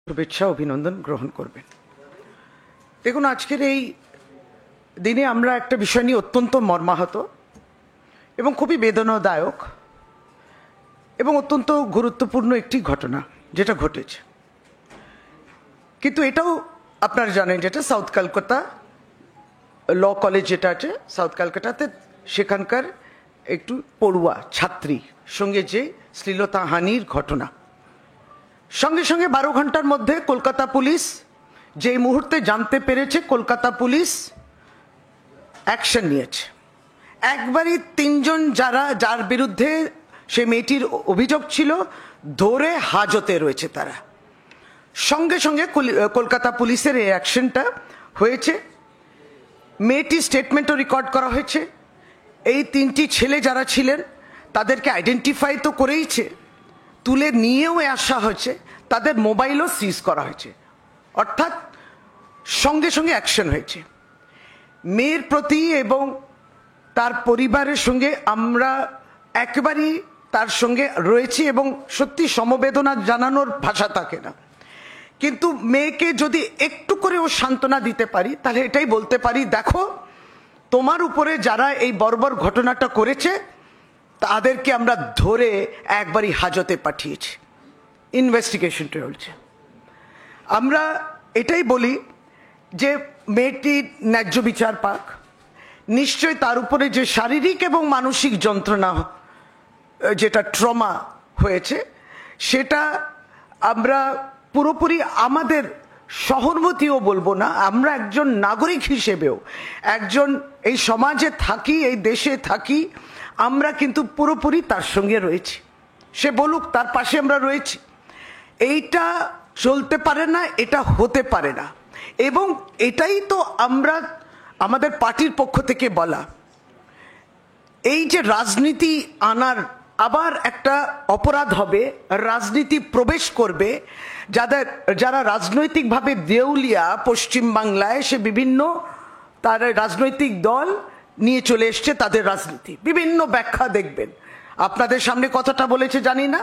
শুভেচ্ছা অভিনন্দন গ্রহণ করবেন। দেখুন, আজকের এই দিনে আমরা একটা বিষয় নিয়ে অত্যন্ত মর্মাহত এবং খুবই বেদনাদায়ক এবং অত্যন্ত গুরুত্বপূর্ণ একটি ঘটনা যেটা ঘটেছে। কিন্তু এটাও আপনারা জানেন, যেটা সাউথ কলকাতা ল কলেজ যেটা আছে সাউথ কলকাতাতে, সেখানকার একটু পড়ুয়া ছাত্রী সঙ্গে যে শ্লীলতাহানির ঘটনা, সঙ্গে সঙ্গে 12 ঘন্টার মধ্যে কলকাতা পুলিশ যে মুহূর্তে জানতে পেরেছে, কলকাতা পুলিশ অ্যাকশন নিয়েছে। একবারই 3 জন যার বিরুদ্ধে সে মেয়েটির অভিযোগ ছিল ধরে হাজতে রয়েছে তারা। সঙ্গে সঙ্গে কলকাতা পুলিশের এই অ্যাকশনটা হয়েছে। মেয়েটির স্টেটমেন্টও রেকর্ড করা হয়েছে। এই 3টি ছেলে যারা ছিলেন তাদেরকে আইডেন্টিফাই তো করেইছে, তুলে নিয়েও আসা হয়েছে, তাদের মোবাইলও সিজ করা হয়েছে। অর্থাৎ সঙ্গে সঙ্গে অ্যাকশন হয়েছে। মেয়ের প্রতি এবং তার পরিবারের সঙ্গে আমরা একেবারেই তার সঙ্গে রয়েছি এবং সত্যি সমবেদনা জানানোর ভাষা থাকে না। কিন্তু মেয়েকে যদি একটু করেও সান্ত্বনা দিতে পারি তাহলে এটাই বলতে পারি, দেখো তোমার উপরে যারা এই বর্বর ঘটনাটা করেছে তাদেরকে আমরা ধরে একবারই হাজতে পাঠিয়েছি, ইনভেস্টিগেশন চলছে। আমরা এটাই বলি যে মেয়েটি ন্যায্য বিচার পাক। নিশ্চয় তার উপরে যে শারীরিক এবং মানসিক যন্ত্রণা, যেটা ট্রমা হয়েছে, সেটা আমরা পুরোপুরি আমাদের সহানুভূতিও বলবো না, আমরা একজন নাগরিক হিসেবেও, একজন এই সমাজে থাকি, এই দেশে থাকি, আমরা কিন্তু পুরোপুরি তার সঙ্গে রয়েছি। সে বলুক, তার পাশে আমরা রয়েছি। এইটা চলতে পারে না, এটা হতে পারে না। এবং এটাই তো আমরা আমাদের পার্টির পক্ষ থেকে বলা, এই যে রাজনীতি আনার আবার একটা অপরাধ হবে, রাজনীতি প্রবেশ করবে, যারা রাজনৈতিকভাবে দেউলিয়া পশ্চিমবাংলায়, সে বিভিন্ন তার রাজনৈতিক দল নিয়ে চলে এসছে তাদের রাজনীতি, বিভিন্ন ব্যাখ্যা দেখবেন। আপনাদের সামনে কথাটা বলেছে জানি না,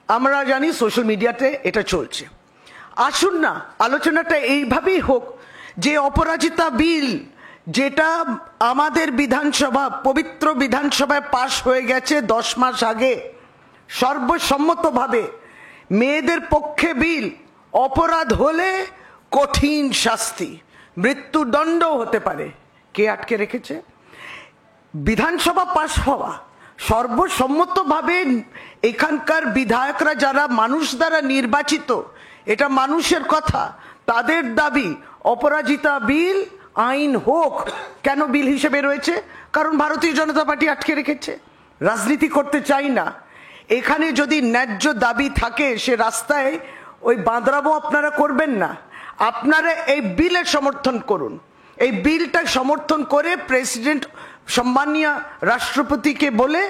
আমরা জানি সোশ্যাল মিডিয়াতে এটা চলছে। আসুন না, আলোচনাটা এইভাবেই হোক যে অপরাজিতা বিল, যেটা আমাদের বিধানসভা, পবিত্র বিধানসভায় পাশ হয়ে গেছে 10 মাস আগে সর্বসম্মতভাবে, মেয়েদের পক্ষে বিল, অপরাধ হলে কঠিন শাস্তি, মৃত্যুদণ্ডও হতে পারে। কে আটকে রেখেছে? বিধানসভা পাশ হওয়া সর্বসম্মতভাবে, এখানকার বিধায়করা যারা মানুষ দ্বারা নির্বাচিত, এটা মানুষের কথা, তাদের দাবি অপরাজিতা বিল আইন হোক। কেন বিল হিসেবে রয়েছে? কারণ ভারতীয় জনতা পার্টি আটকে রেখেছে। রাজনীতি করতে চাই না। এখানে যদি ন্যায্য দাবি থাকে, সে রাস্তায় ওই বাঁধরাবো আপনারা করবেন না, আপনারা এই বিলের সমর্থন করুন। এই বিলটা সমর্থন করে প্রেসিডেন্ট, সম্মানীয় রাষ্ট্রপতিকে বলে,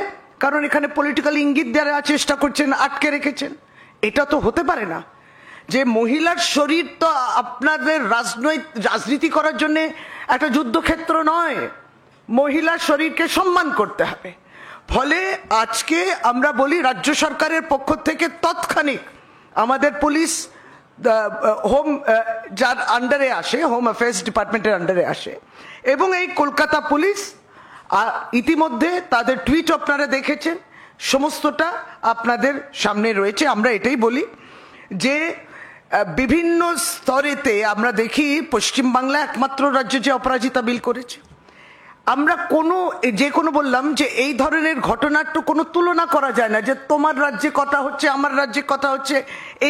কারণ এখানে পলিটিক্যাল ইঙ্গিত দেওয়ার চেষ্টা করছেন, আটকে রেখেছেন। এটা তো হতে পারে না যে মহিলার শরীর তো আপনাদের রাজনীতি করার জন্য একটা যুদ্ধক্ষেত্র নয়। মহিলার শরীরকে সম্মান করতে হবে। ফলে আজকে আমরা বলি, রাজ্য সরকারের পক্ষ থেকে তৎক্ষণিক আমাদের পুলিশ, হোম যার আন্ডারে আসে, হোম অ্যাফেয়ার্স ডিপার্টমেন্টের আন্ডারে আসে, এবং এই কলকাতা পুলিশ ইতিমধ্যে তাদের টুইট আপনারা দেখেছেন, সমস্তটা আপনাদের সামনে রয়েছে। আমরা এটাই বলি যে বিভিন্ন স্তরেতে আমরা দেখি পশ্চিমবাংলা একমাত্র রাজ্য যে অপরাজিতা বিল করেছে। আমরা যে কোনো বললাম যে এই ধরনের ঘটনার তো কোনো তুলনা করা যায় না, যে তোমার রাজ্যে কথা হচ্ছে, আমার রাজ্যে কথা হচ্ছে,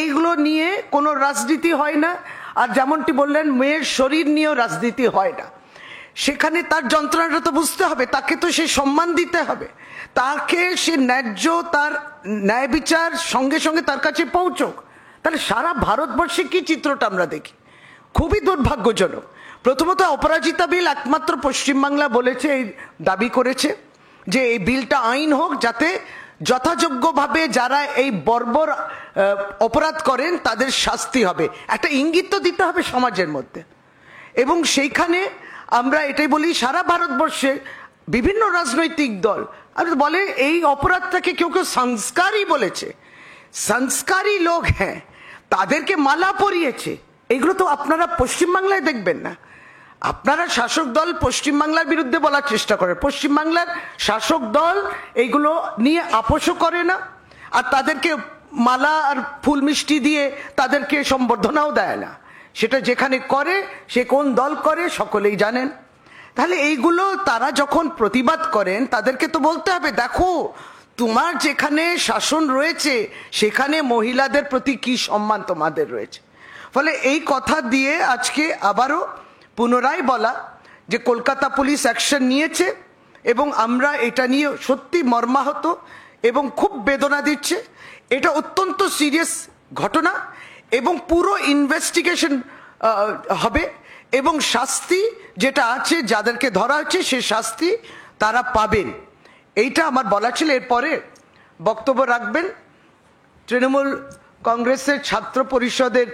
এইগুলো নিয়ে কোনো রাজনীতি হয় না। আর যেমনটি বললেন, মেয়ের শরীর নিয়েও রাজনীতি হয় না। সেখানে তার যন্ত্রণাটা তো বুঝতে হবে, তাকে তো সে সম্মান দিতে হবে, তাকে সে ন্যায্য, তার ন্যায় বিচার সঙ্গে সঙ্গে তার কাছে পৌঁছক। তাহলে সারা ভারতবর্ষে কি চিত্রটা আমরা দেখি, খুবই দুর্ভাগ্যজনক। প্রথমত, অপরাজিতা বিল একমাত্র পশ্চিমবাংলা বলেছে, এই দাবি করেছে যে এই বিলটা আইন হোক, যাতে যথাযোগ্যভাবে যারা এই বর্বর অপরাধ করেন তাদের শাস্তি হবে। একটা ইঙ্গিত তো দিতে হবে সমাজের মধ্যে। এবং সেইখানে আমরা এটাই বলি, সারা ভারতবর্ষে বিভিন্ন রাজনৈতিক দল আর বলে এই অপরাধটাকে কেউ কেউ সংস্কারই বলেছে। সংস্কারী লোক হ্যাঁ, তাদেরকে মালা পরিয়েছে, এগুলো তো আপনারা পশ্চিমবাংলায় দেখবেন না। আপনারা শাসক দল পশ্চিমবাংলার বিরুদ্ধে বলার চেষ্টা করে, পশ্চিমবাংলার শাসক দল এইগুলো নিয়ে আপোষও করে না, আর তাদেরকে মালা আর ফুল মিষ্টি দিয়ে তাদেরকে সম্বর্ধনাও দেয় না। সেটা যেখানে করে, সে কোন দল করে সকলেই জানেন। তাহলে এইগুলো তারা যখন প্রতিবাদ করেন, তাদেরকে তো বলতে হবে, দেখো তোমার যেখানে শাসন রয়েছে সেখানে মহিলাদের প্রতি কি সম্মান তোমাদের রয়েছে। ফলে এই কথা দিয়ে আজকে আবারও পুনরায় বলা যে কলকাতা পুলিশ অ্যাকশন নিয়েছে এবং আমরা এটা নিয়ে সত্যি মর্মাহত এবং খুব বেদনা দিচ্ছে। এটা অত্যন্ত সিরিয়াস ঘটনা এবং পুরো ইনভেস্টিগেশন হবে এবং শাস্তি যেটা আছে, যাদেরকে ধরা হচ্ছে সে শাস্তি তারা পাবেন, এইটা আমার বলা ছিল। এরপরে বক্তব্য রাখবেন তৃণমূল কংগ্রেসের ছাত্র পরিষদের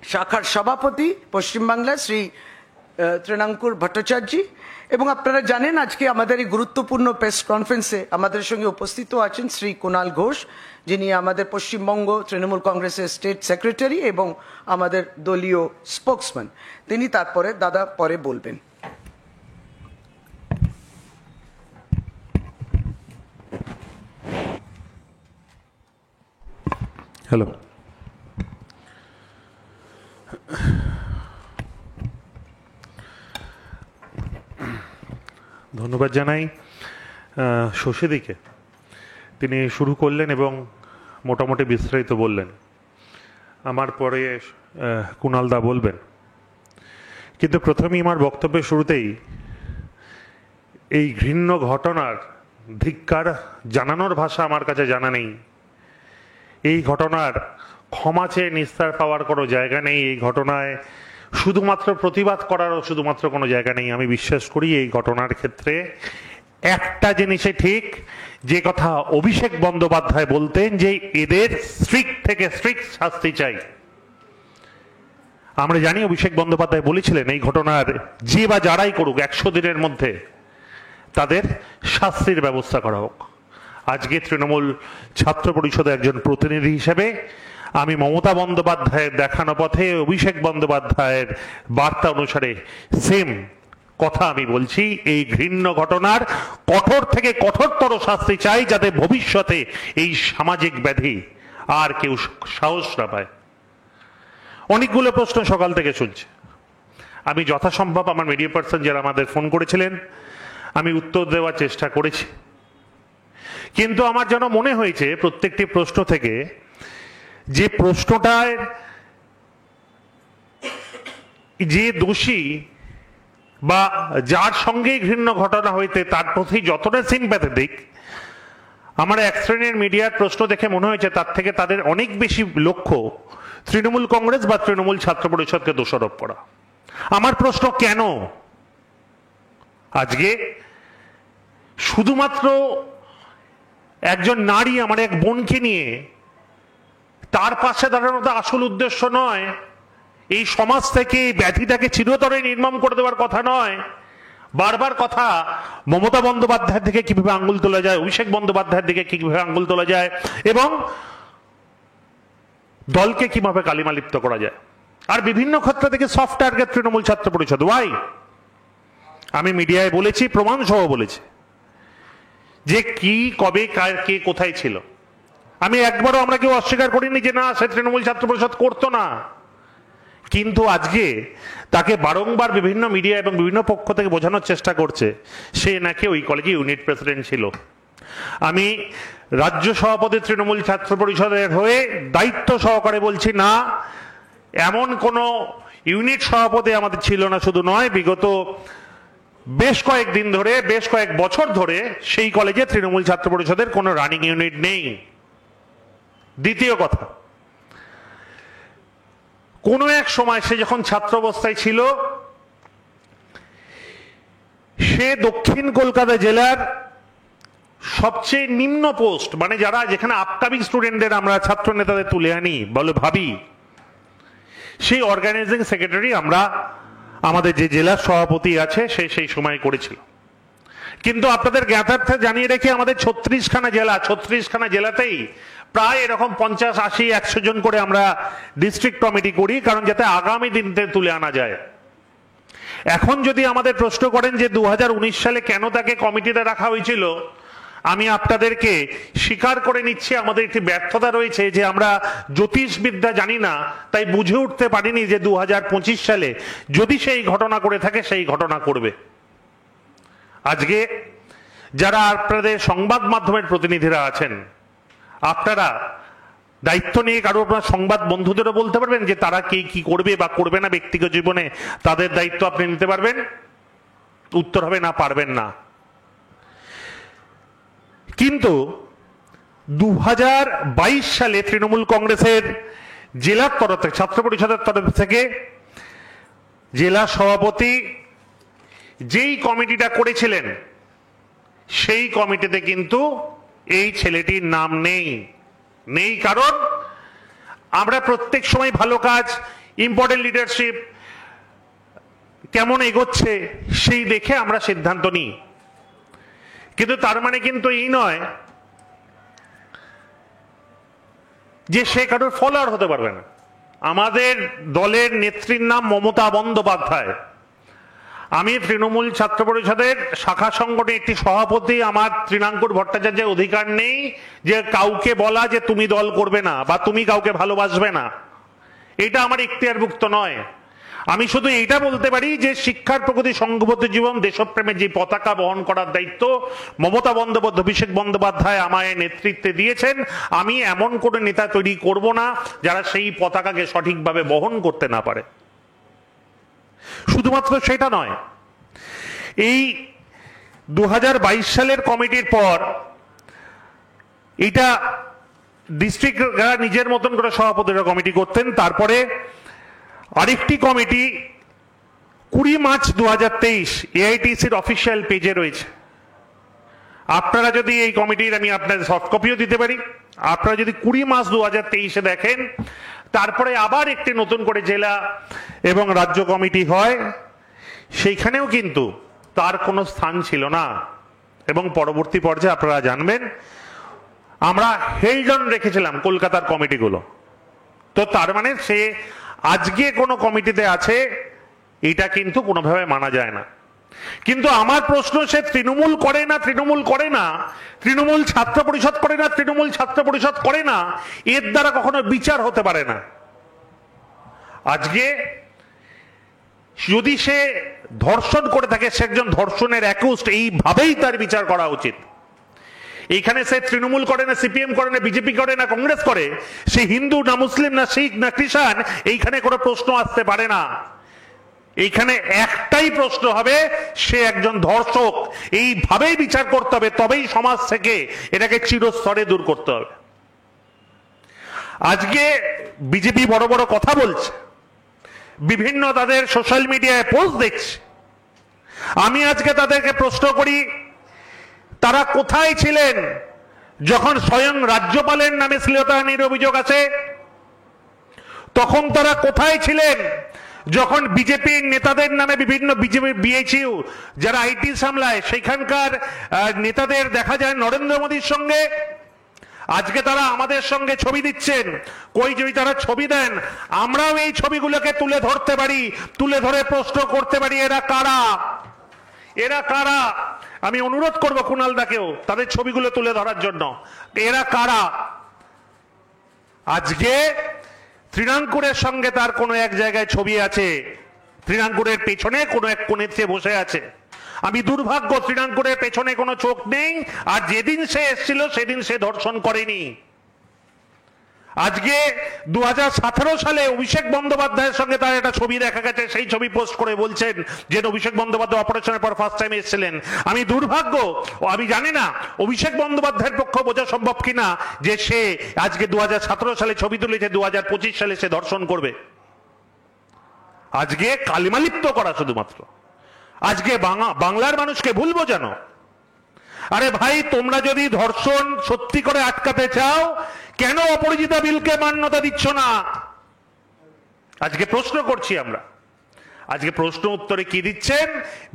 শাখার সভাপতি পশ্চিমবাংলা শ্রী তৃণাঙ্কুর ভট্টাচার্য। এবং আপনারা জানেন আজকে আমাদের এই গুরুত্বপূর্ণ প্রেস কনফারেন্সে আমাদের সঙ্গে উপস্থিত আছেন শ্রী কুণাল ঘোষ, যিনি আমাদের পশ্চিমবঙ্গ তৃণমূল কংগ্রেসের স্টেট সেক্রেটারি এবং আমাদের দলীয় স্পোক্সম্যান। তিনি তারপরে দাদা পরে বলবেন। হ্যালো, ধন্যবাদ জানাই শশীদিকে। তিনি শুরু করলেন এবং মোটামুটি বিস্তারিত বললেন। আমার পরে কুণাল দা বলবেন। কিন্তু প্রথমেই আমার বক্তব্যের শুরুতেই এই ঘৃণ্য ঘটনার ধিক্কার জানানোর ভাষা আমার কাছে জানা নেই। এই ঘটনার ক্ষমা চেয়ে নিস্তার পাওয়ার কোনো জায়গা নেই। এই ঘটনায় শুধুমাত্র প্রতিবাদ করারও শুধুমাত্র কোনো জায়গা নেই। আমি বিশ্বাস করি এই ঘটনার ক্ষেত্রে একটা জিনিসে ঠিক, যে কথা অভিষেক বন্দ্যোপাধ্যায় বলতেন যে এদের স্ট্রিক্ট থেকে স্ট্রিক্ট শাস্তি চাই। আমরা জানি অভিষেক বন্দ্যোপাধ্যায় বলেছিলেন এই ঘটনার যে বা যারাই করুক 100 দিনের মধ্যে তাদের শাস্তির ব্যবস্থা করা হোক। আজকে তৃণমূল ছাত্র পরিষদের একজন প্রতিনিধি হিসেবে আমি মমতা বন্দ্যোপাধ্যায়ের দেখানো পথে অভিষেক বন্দ্যোপাধ্যায়ের বার্তা অনুসারে সেম কথা আমি বলছি। এই ঘৃণ্য ঘটনার কঠোর থেকে কঠোরতর শাস্তি চাই, যাতে ভবিষ্যতে এই সামাজিক ব্যাধি আর কেউ সাহস না পায়। অনেকগুলো প্রশ্ন সকাল থেকে শুনছে। আমি যথাসম্ভব আমার মিডিয়া পার্সন যারা আমাদের ফোন করেছিলেন আমি উত্তর দেওয়ার চেষ্টা করেছি, কিন্তু আমার যেন মনে হয়েছে প্রত্যেকটি প্রশ্ন থেকে যে প্রশ্নটায় যে দোষী বা যার সঙ্গে ঘৃণ্য ঘটনা হইতে তার প্রতি যতটা সিম্প্যাথেটিক, আমার এক শ্রেণীর মিডিয়ার প্রশ্ন দেখে মনে হয়েছে তার থেকে তাদের অনেক বেশি লক্ষ্য তৃণমূল কংগ্রেস বা তৃণমূল ছাত্র পরিষদকে দোষারোপ করা। আমার প্রশ্ন, কেন আজকে শুধুমাত্র একজন নারী, আমার এক বোনকে নিয়ে তার পাশে দাঁড়ানোটা আসল উদ্দেশ্য নয়। এই সমাজ থেকে এই ব্যাধিটাকে চিরতরে নির্মম করে দেওয়ার কথা নয়। বারবার কথা মমতা বন্দ্যোপাধ্যায়ের দিকে কিভাবে আঙ্গুল তোলা যায়, অভিষেক বন্দ্যোপাধ্যায়ের দিকে কিভাবে আঙ্গুল তোলা যায় এবং দলকে কিভাবে কালিমালিপ্ত করা যায়, আর বিভিন্ন ক্ষেত্র থেকে সফট টার্গেট তৃণমূল ছাত্র পরিষদ। ওয়াই? আমি মিডিয়ায় বলেছি, প্রমাণ সহ বলেছি যে কি কবে কে কোথায় ছিল। আমি একবারও আমরা কেউ অস্বীকার করিনি যে না সে তৃণমূল ছাত্র পরিষদ করতো না, কিন্তু আজকে তাকে বারংবার বিভিন্ন মিডিয়া এবং বিভিন্ন পক্ষ থেকে বোঝানোর চেষ্টা করছে সে নাকি ওই কলেজে ইউনিট প্রেসিডেন্ট ছিল। আমি রাজ্য সভাপতি তৃণমূল ছাত্র পরিষদের হয়ে দায়িত্ব সহকারে বলছি, না, এমন কোনো ইউনিট সভাপতি আমাদের ছিল না। শুধু নয়, বিগত বেশ কয়েকদিন ধরে, বেশ কয়েক বছর ধরে সেই কলেজে তৃণমূল ছাত্র পরিষদের কোনো রানিং ইউনিট নেই। দ্বিতীয় কথা, কোনো এক সময় সে যখন ছাত্র অবস্থায় ছিল সে দক্ষিণ কলকাতা জেলার সবচেয়ে নিম্ন পোস্ট, মানে যারা যেখানে আপকামিং স্টুডেন্টদের আমরা ছাত্র নেতাদের তুলে আনি বলে ভাবি, সেই অর্গানাইজিং সেক্রেটারি আমরা আমাদের যে জেলার সভাপতি আছে সে সেই সময় করেছিল। কিন্তু আপনাদের জ্ঞাতার্থে জানিয়ে রেখে আমাদের 36খানা জেলা, 36খানা জেলাতেই প্রায় এরকম 50, 80, 100 জন করে আমরা ডিস্ট্রিক্ট কমিটি করি, কারণ যাতে আগামী দিনতে তুলে আনা যায়। এখন যদি আমাদের প্রশ্ন করেন যে 2019 সালে কেন তাকে কমিটিতে রাখা হয়েছিল, আমি আপনাদেরকে স্বীকার করে নিচ্ছি আমাদের একটি ব্যর্থতা রয়েছে যে আমরা জ্যোতিষবিদ্যা জানি না, তাই বুঝে উঠতে পারিনি যে 2025 সালে যদি সেই ঘটনা করে থাকে সেই ঘটনা করবে। আজকে যারা আপনাদের সংবাদ মাধ্যমের প্রতিনিধিরা আছেন, আপনারা দায়িত্ব নিয়ে কারো আপনার সংবাদ বন্ধুদেরও বলতে পারবেন যে তারা কি করবে বা করবে না ব্যক্তিগত জীবনে, তাদের দায়িত্ব আপনি নিতে পারবেন? উত্তর হবে না, পারবেন না। কিন্তু 2022 সালে তৃণমূল কংগ্রেসের জেলার তরফ থেকে, ছাত্র পরিষদের তরফ থেকে জেলা সভাপতি যেই কমিটিটা করেছিলেন সেই কমিটিতে কিন্তু এই ছেলেটির নাম নেই। কারণ আমরা প্রত্যেক সময় ভালো কাজ, ইম্পর্টেন্ট লিডারশিপ কেমন এগোচ্ছে সেই দেখে আমরা সিদ্ধান্ত নিই। কিন্তু তার মানে কিন্তু এই নয় যে সে কারোর ফলোয়ার হতে পারবে না। আমাদের দলের নেত্রীর নাম মমতা বন্দ্যোপাধ্যায়। আমি তৃণমূল ছাত্র পরিষদের শাখা সংগঠনের একটি সভাপতি। আমার তৃণাঙ্কুর ভট্টাচার্যের অধিকার নেই যে কাউকে বলা যে তুমি দল করবে না বা তুমি কাউকে ভালোবাসবে না, এটা আমার এখতিয়ারভুক্ত নয়। আমি শুধু এইটা বলতে পারি যে শিক্ষার প্রগতি, সংঘবদ্ধ জীবন, দেশপ্রেমের যে পতাকা বহন করার দায়িত্ব মমতা বন্দ্যোপাধ্যায়, অভিষেক বন্দ্যোপাধ্যায় আমায় নেতৃত্বে দিয়েছেন। আমি এমন কোনো নেতা তৈরি করব না যারা সেই পতাকাকে সঠিকভাবে বহন করতে না পারে। শুধুমাত্র সেটা নয়, এই 2022 সালের কমিটির পর এটা ডিস্ট্রিক্ট নিজের মতন করে সভাপতিরা কমিটি করতেন। তারপরে আরেকটি কমিটি 20 মার্চ 2023 এআইটিসির অফিসিয়াল পেজে রয়েছে। আপনারা যদি এই কমিটির, আমি আপনাদের সফট কপিও দিতে পারি, আপনারা যদি 20 মার্চ 2023 দেখেন, তারপরে আবার একটি নতুন করে জেলা এবং রাজ্য কমিটি হয়, সেইখানেও কিন্তু তার কোনো স্থান ছিল না। এবং পরবর্তী পর্যায়ে আপনারা জানবেন আমরা হেল্ডন রেখেছিলাম কলকাতার কমিটিগুলো। তো তার মানে সে আজকে কোনো কমিটিতে আছে, এটা কিন্তু কোনোভাবে মানা যায় না। কিন্তু আমার প্রশ্ন, সে তৃণমূল করে না, তৃণমূল ছাত্র পরিষদ করে না, তৃণমূল ছাত্র পরিষদ করে না, এর দ্বারা কখনো বিচার হতে পারে না। আজকে যদি সে ধর্ষণ করে থাকে, সে একজন ধর্ষণের অ্যাকিউজড, এইভাবেই তার বিচার করা উচিত। এইখানে সে তৃণমূল করে না, সিপিএম করে না, বিজেপি করে না, কংগ্রেস করে, সে হিন্দু না, মুসলিম না, শিখ না, খ্রিস্টান, এইখানে কোনো প্রশ্ন আসতে পারে না। এইখানে একটাই প্রশ্ন হবে, সে একজন ধর্ষক, এইভাবেই বিচার করতে হবে, তবেই সমাজ থেকে এটাকে চিরস্তরে দূর করতে হবে। আজকে বিজেপি বড় বড় কথা বলছে, বিভিন্ন তাদের সোশ্যাল মিডিয়ায় পোস্ট দেখছে। আমি আজকে তাদেরকে প্রশ্ন করি, তারা কোথায় ছিলেন যখন স্বয়ং রাজ্যপালের নামে শ্লীলতাহানির অভিযোগ আছে? তখন তারা কোথায় ছিলেন যখন বিজেপির নেতাদের নামে বিভিন্ন বিজেপির বিএইচইউ যারা আইটি সামলায় সেখানকার নেতাদের দেখা যায় নরেন্দ্র মোদীর সঙ্গে? আজকে তারা আমাদের সঙ্গে ছবি দিচ্ছেন। কই যদি তারা ছবি দেন, আমরাও এই ছবিগুলোকে তুলে ধরতে পারি, তুলে ধরে প্রশ্ন করতে পারি এরা কারা, এরা কারা। আমি অনুরোধ করব কুণালদাকেও তাদের ছবিগুলো তুলে ধরার জন্য, এরা কারা। আজকে তৃণাঙ্কুরের সঙ্গে তার কোনো এক জায়গায় ছবি আছে, তৃণাঙ্কুরের পেছনে কোনো এক কোণেতে বসে আছে। আমি দুর্ভাগ্য, তৃণাঙ্কুরের পেছনে কোনো চোখ নেই, আর যেদিন সে এসেছিল সেদিন সে ধর্ষণ করেনি। আজকে 2017 সালে অভিষেক বন্দ্যোপাধ্যায়ের সঙ্গে তার একটা ছবি দেখা গেছে, সেই ছবি পোস্ট করে বলছেন যে অভিষেক বন্দ্যোপাধ্যায় অপারেশনের পর ফার্স্ট টাইম এসেছিলেন। আমি দুর্ভাগ্য, আমি জানি না অভিষেক বন্দ্যোপাধ্যায়ের পক্ষে বোঝা সম্ভব কিনা যে সে আজকে 2017 সালে ছবি তুলেছে, 2025 সালে সে ধর্ষণ করবে। আজকে কালিমালিপ্ত করা শুধুমাত্র, আজকে বাংলার মানুষকে ভুল বোঝানো। আরে ভাই, তোমরা যদি ধর্ষণ সত্যি করে আটকাতে চাও, কেন অপরাজিতা বিলকে মান্যতা দিচ্ছ না? আজকে প্রশ্ন করছি আমরা। আজকে প্রশ্ন উত্তরে কি দিচ্ছেন?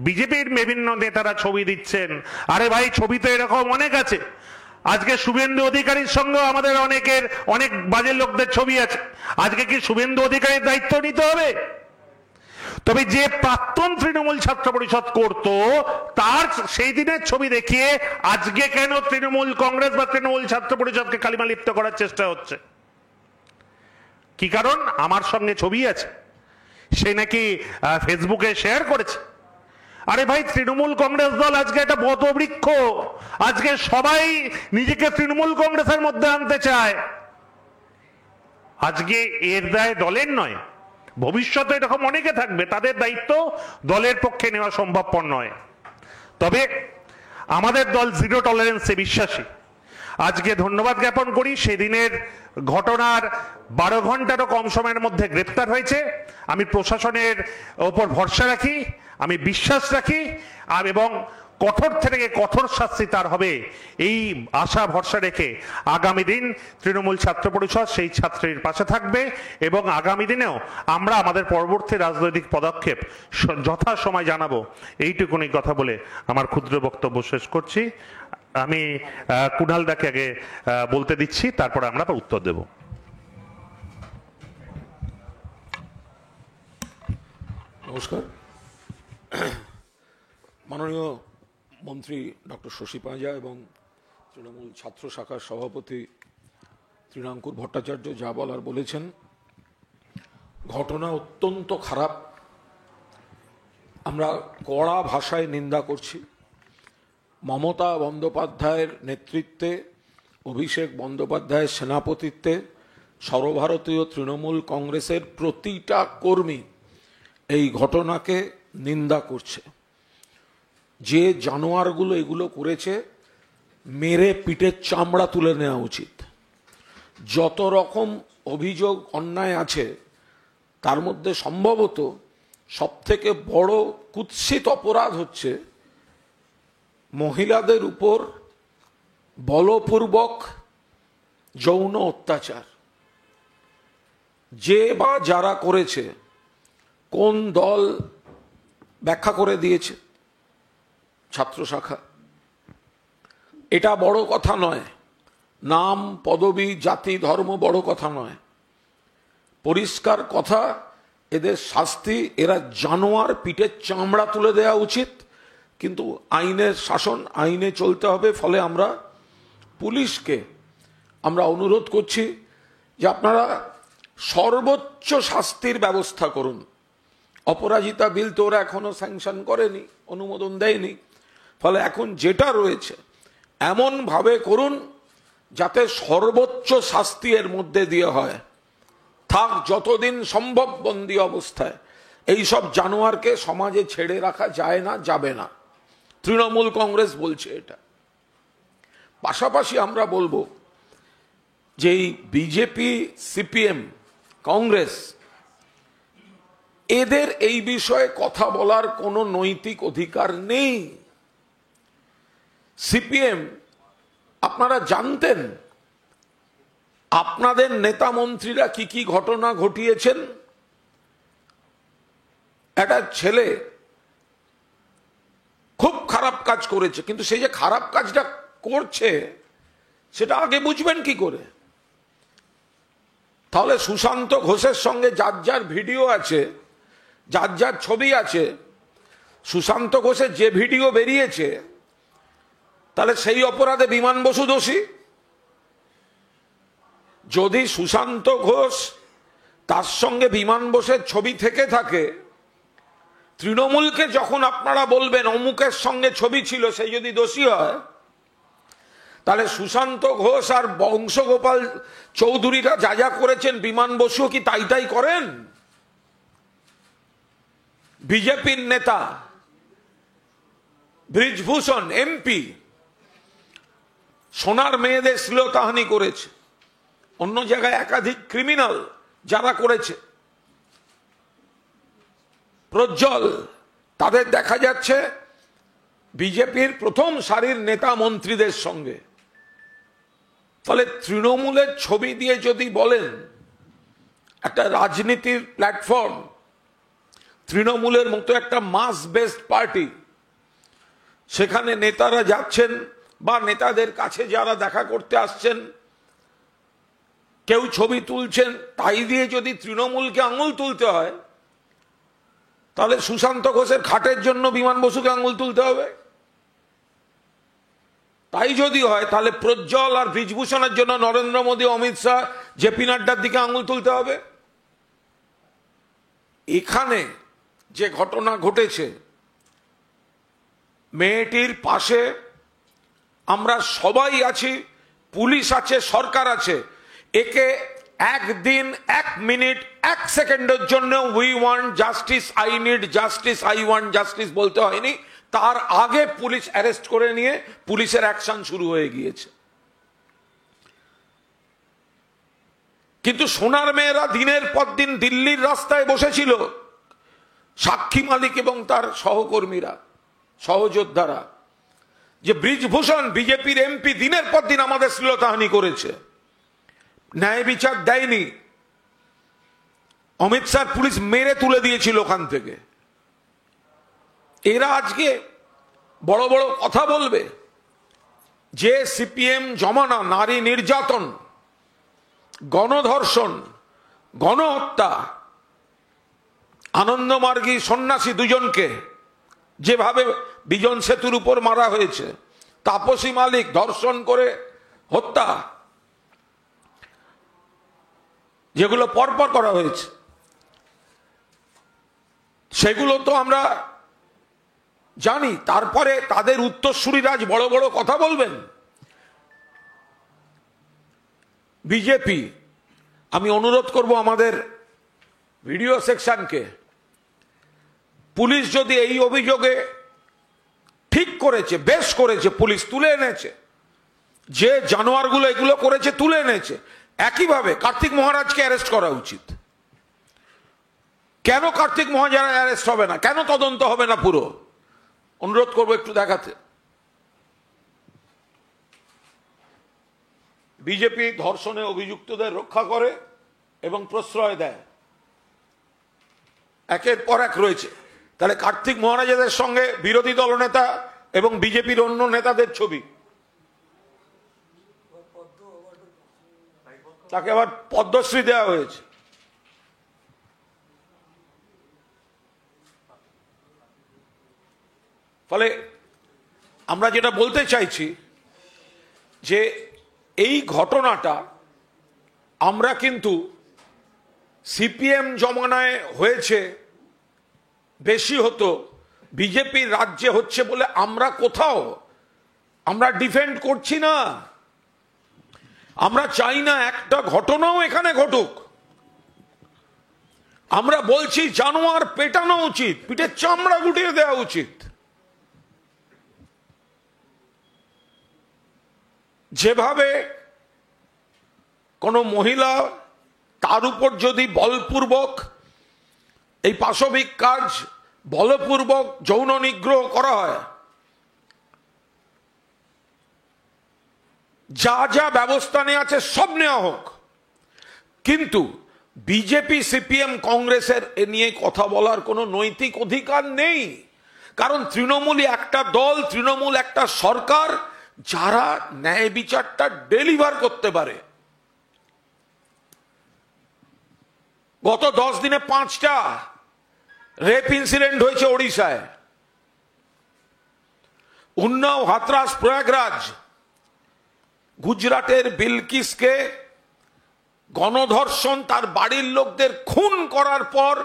বিজেপির বিভিন্ন নেতারা ছবি দিচ্ছেন। আরে ভাই, ছবি তো এরকম অনেক আছে। আজকে শুভেন্দু অধিকারীর সঙ্গে আমাদের অনেক বাজে লোকদের ছবি আছে। আজকে কি শুভেন্দু অধিকারীর দায়িত্ব নিতে হবে? তবে যে প্রাক্তন তৃণমূল ছাত্র পরিষদ করত, তার সেই দিনের ছবি দেখিয়ে আজকে কেন তৃণমূল কংগ্রেস বা তৃণমূল ছাত্র পরিষদকে কালিমা লিপ্ত করার চেষ্টা হচ্ছে? কি কারণ? আমার সঙ্গে ছবি আছে, সে নাকি ফেসবুকে শেয়ার করেছে। আরে ভাই, তৃণমূল কংগ্রেস দল আজকে একটা বটবৃক্ষ। আজকে সবাই নিজেকে তৃণমূল কংগ্রেসের মধ্যে আনতে চায়। আজকে এর দায় দলের নয়, ভবিষ্যতে এরকম অনেকে থাকবে, তাদের দায়িত্ব দলের পক্ষে নেওয়া সম্ভবপর নয়। তবে আমাদের দল জিরো টলারেন্সে বিশ্বাসী। আজকে ধন্যবাদ জ্ঞাপন করি, সেদিনের ঘটনার 12 ঘন্টারও কম সময়ের মধ্যে গ্রেপ্তার হয়েছে। আমি প্রশাসনের ওপর ভরসা রাখি, আমি বিশ্বাস রাখি, এবং কঠোর থেকে কঠোর শাস্তি তার হবে এই আশা ভরসা রেখে আগামী দিন তৃণমূল ছাত্র পরিষদ সেই ছাত্রীর পাশে থাকবে, এবং আগামী দিনেও আমরা আমাদের পরবর্তী রাজনৈতিক পদক্ষেপ যথাসময় জানাবো। এইটুকুনি কথা বলে আমার ক্ষুদ্র বক্তব্য শেষ করছি। আমি কুণাল দাকে আগে বলতে দিচ্ছি, তারপরে আমরা উত্তর দেব। নমস্কার। মাননীয় মন্ত্রী ডক্টর শশী পাঁজা এবং তৃণমূল ছাত্র শাখার সভাপতি তৃণাঙ্কুর ভট্টাচার্য যা বলার বলেছেন। ঘটনা অত্যন্ত খারাপ, আমরা কড়া ভাষায় নিন্দা করছি। মমতা বন্দ্যোপাধ্যায়ের নেতৃত্বে, অভিষেক বন্দ্যোপাধ্যায়ের সেনাপতিত্বে সর্বভারতীয় তৃণমূল কংগ্রেসের প্রতিটা কর্মী এই ঘটনাকে নিন্দা করছে। যে জানোয়ারগুলো এগুলো করেছে, মেরে পিঠের চামড়া তুলে নেওয়া উচিত। যত রকম অভিযোগ অন্যায় আছে, তার মধ্যে সম্ভবত সবথেকে বড় কুৎসিত অপরাধ হচ্ছে মহিলাদের উপর বলপূর্বক যৌন অত্যাচার। যে বা যারা করেছে, কোন দল ব্যাখ্যা করে দিয়েছে? ছাত্র শাখা। এটা বড় কথা নয়, নাম পদবি জাতি ধর্ম বড় কথা নয়, পরিষ্কার কথা এদের শাস্তি, এরা জানোয়ার, পিঠের চামড়া তুলে দেওয়া উচিত। কিন্তু আইনের শাসন, আইনে চলতে হবে। ফলে আমরা পুলিশকে আমরা অনুরোধ করছি যে আপনারা সর্বোচ্চ শাস্তির ব্যবস্থা করুন। অপরাজিতা বিল তো ওরা এখনো স্যাংশন করেনি, অনুমোদন দেয়নি। ফলে এখন যেটা রয়েছে এমন ভাবে করুন যাতে সর্বোচ্চ শাস্তি এর মধ্যে দিয়ে হয়। থাক যতদিন সম্ভব বন্দি অবস্থায়। এই সব জানোয়ারকে সমাজে ছেড়ে রাখা যায় না, যাবে না। তৃণমূল কংগ্রেস বলছে এটা। পাশাপাশি আমরা বলবো যে বিজেপি, সিপিএম, কংগ্রেস, এদের এই বিষয়ে কথা বলার কোনো নৈতিক অধিকার নেই। সিপিএম, আপনারা জানতেন আপনাদের নেতা মন্ত্রীরা কি কি ঘটনা ঘটিয়েছেন? একটা ছেলে খুব খারাপ কাজ করেছে, কিন্তু সেই যে খারাপ কাজটা করছে সেটা আগে বুঝবেন কি করে? তাহলে সুশান্ত ঘোষের সঙ্গে যার যার ভিডিও আছে, যার যার ছবি আছে, সুশান্ত ঘোষের যে ভিডিও বেরিয়েছে, তাহলে সেই অপরাধে বিমান বসু দোষী। যদি সুশান্ত ঘোষ তার সঙ্গে বিমান বসুর ছবি থেকে থাকে, তৃণমূলকে যখন আপনারা বলবেন অমুকের সঙ্গে ছবি ছিল, সেই যদি দোষী হয়, তাহলে সুশান্ত ঘোষ আর বংশগোপাল চৌধুরীরা যা যা করেছেন বিমান বসু কি তাই তাই করেন? বিজেপির নেতা ব্রিজভূষণ এমপি সোনার মেয়েদের শ্লীলতাহানি করেছে। অন্য জায়গায় একাধিক ক্রিমিনাল যারা করেছে, প্রজ্জ্বল, তাদের দেখা যাচ্ছে বিজেপির প্রথম সারির নেতা মন্ত্রীদের সঙ্গে। ফলে তৃণমূলের ছবি দিয়ে যদি বলেন একটা রাজনীতির প্ল্যাটফর্ম, তৃণমূলের মতো একটা মাস বেসড পার্টি, সেখানে নেতারা যাচ্ছেন বা নেতাদের কাছে যারা দেখা করতে আসছেন কেউ ছবি তুলছেন, তাই দিয়ে যদি তৃণমূলকে আঙুল তুলতে হয়, তাহলে সুশান্ত ঘোষের খাটের জন্য বিমান বসুকে আঙুল তুলতে হবে। তাই যদি হয় তাহলে প্রজ্জ্বল আর ব্রিজভূষণের জন্য নরেন্দ্র মোদী, অমিত শাহ, জেপি নাড্ডার দিকে আঙুল তুলতে হবে। এখানে যে ঘটনা ঘটেছে, মেয়েটির পাশে আমরা সবাই আছি, পুলিশ আছে, সরকার আছে। একে একদিন, 1 মিনিট, 1 সেকেন্ডের জন্য we want justice, I need justice, I want justice বলতে হয়নি। তার আগে পুলিশ অ্যারেস্ট করে নিয়ে পুলিশের অ্যাকশন শুরু হয়ে গিয়েছে। কিন্তু সোনার মেয়েরা দিনের পর দিন দিল্লির রাস্তায় বসেছিল, সাক্ষী মালিক এবং তার সহকর্মীরা, সহযোদ্ধারা, যে ব্রিজভূষণ বিজেপির এমপি দিনের পর দিন আমাদের শ্লীলতাহানি করেছে, ন্যায় বিচার দেয়নি। অমিত শাহ পুলিশ মেরে তুলে দিয়েছিল ওখান থেকে। এরা আজকে বড় বড় কথা বলবে যে সিপিএম জমানা নারী নির্যাতন, গণধর্ষণ, গণহত্যা, আনন্দমার্গী সন্ন্যাসী দুজনকে যেভাবে বিজন সেতুর উপর মারা হয়েছে, তাপসী মালিক ধর্ষণ করে হত্যা, যেগুলো পরপর করা হয়েছে, সেগুলো তো আমরা জানি। তারপরে তাদের উত্তরসূরিরা আজ বড় বড় কথা বলবেন। বিজেপি, আমি অনুরোধ করব আমাদের ভিডিও সেকশনকে, পুলিশ যদি এই অভিযোগে ঠিক করেছে, বেশ করেছে, পুলিশ তুলে এনেছে, যে জানোয়ারগুলো এগুলো করেছে তুলে এনেছে, একইভাবে কার্তিক মহারাজকে অ্যারেস্ট করা উচিত। কেন কার্তিক মহারাজ অ্যারেস্ট হবে না? কেন তদন্ত হবে না পুরো? অনুরোধ করবো একটু দেখাতে। বিজেপি ধর্ষণে অভিযুক্তদের রক্ষা করে এবং প্রশ্রয় দেয়, একের পর এক রয়েছে। তাহলে কার্তিক মহারাজের সঙ্গে বিরোধী দলনেতা এবং বিজেপির অন্য নেতাদের ছবি, তাকে আবার পদ্মশ্রী দেওয়া হয়েছে। ফলে আমরা যেটা বলতে চাইছি যে এই ঘটনাটা আমরা কিন্তু সিপিএম জমানায় হয়েছে, বেশি হতো, বিজেপির রাজ্যে হচ্ছে বলে আমরা কোথাও আমরা ডিফেন্ড করছি না। আমরা চাই না একটা ঘটনাও এখানে ঘটুক। আমরা বলছি জানোয়ার পেটানো উচিত, পিঠের চামড়া গুটিয়ে দেওয়া উচিত। যেভাবে কোনো মহিলা, তার উপর যদি বলপূর্বক এই পাশবিক কাজ, বলপূর্বক যৌন নিগ্রহ করা হয়, যা যা ব্যবস্থা নেওয়া আছে সব নেওয়া হোক। কিন্তু বিজেপি, সিপিএম, কংগ্রেসের এ নিয়ে কথা বলার কোনো নৈতিক অধিকার নেই। কারণ তৃণমূলই একটা দল, তৃণমূল একটা সরকার যারা ন্যায় বিচারটা ডেলিভার করতে পারে। গত 10 দিনে 5টা রেপ ইনসিডেন্ট হয়েছে ওড়িশায়, উন্নাও, হাতরাস, প্রয়াগরাজ। গুজরাটের বিলকিসকে গণধর্ষণ, তার বাড়ির লোকদের খুন করার পর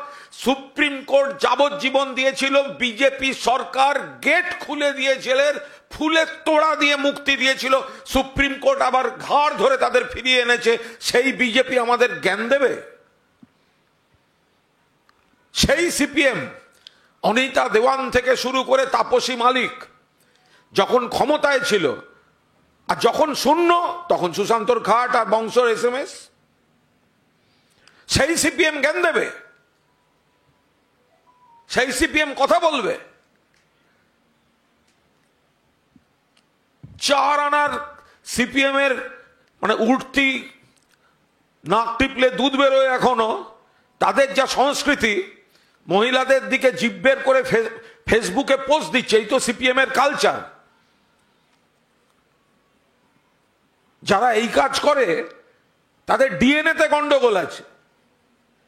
সুপ্রিম কোর্ট যাবজ্জীবন দিয়েছিল, বিজেপি সরকার গেট খুলে দিয়ে জেলের ফুলের তোড়া দিয়ে মুক্তি দিয়েছিল। সুপ্রিম কোর্ট আবার ঘাড় ধরে তাদের ফিরিয়ে এনেছে। সেই বিজেপি আমাদের জ্ঞান দেবে? সেই সিপিএম অনিতা দেওয়ান থেকে শুরু করে তাপসী মালিক যখন ক্ষমতায় ছিল, আর যখন শূন্য তখন সুশান্তর খাট আর বংশর SMS, সেই সিপিএম জ্ঞান দেবে? সেই সিপিএম কথা বলবে? 4 আনার সিপিএম এর মানে উঠতি, নাক টিপলে দুধ বেরোয় এখনো, তাদের যা সংস্কৃতি, মহিলাদের দিকে জিভ বের করে ফেসবুকে পোস্ট দিচ্ছে, এই তো সিপিএম এর কালচার। যারা এই কাজ করে তাদের ডিএনএ তে গন্ডগোল আছে,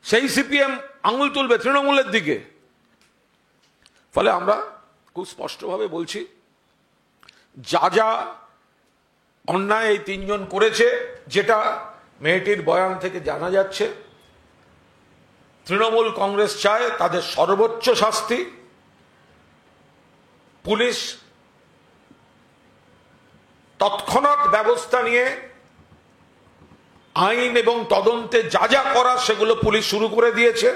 সেই সিপিএম আঙুল তুলবে তৃণমূলের দিকে। ফলে আমরা খুব স্পষ্টভাবে বলছি, যা যা অন্যায় এই তিনজন করেছে, যেটা মেয়েটির বয়ান থেকে জানা যাচ্ছে, তৃণমূল কংগ্রেস চায় তাদের সর্বোচ্চ শাস্তি। পুলিশ তৎক্ষণাৎ ব্যবস্থা নিয়ে আইন এবং তদন্তে যা যা করা সেগুলো পুলিশ শুরু করে দিয়েছে,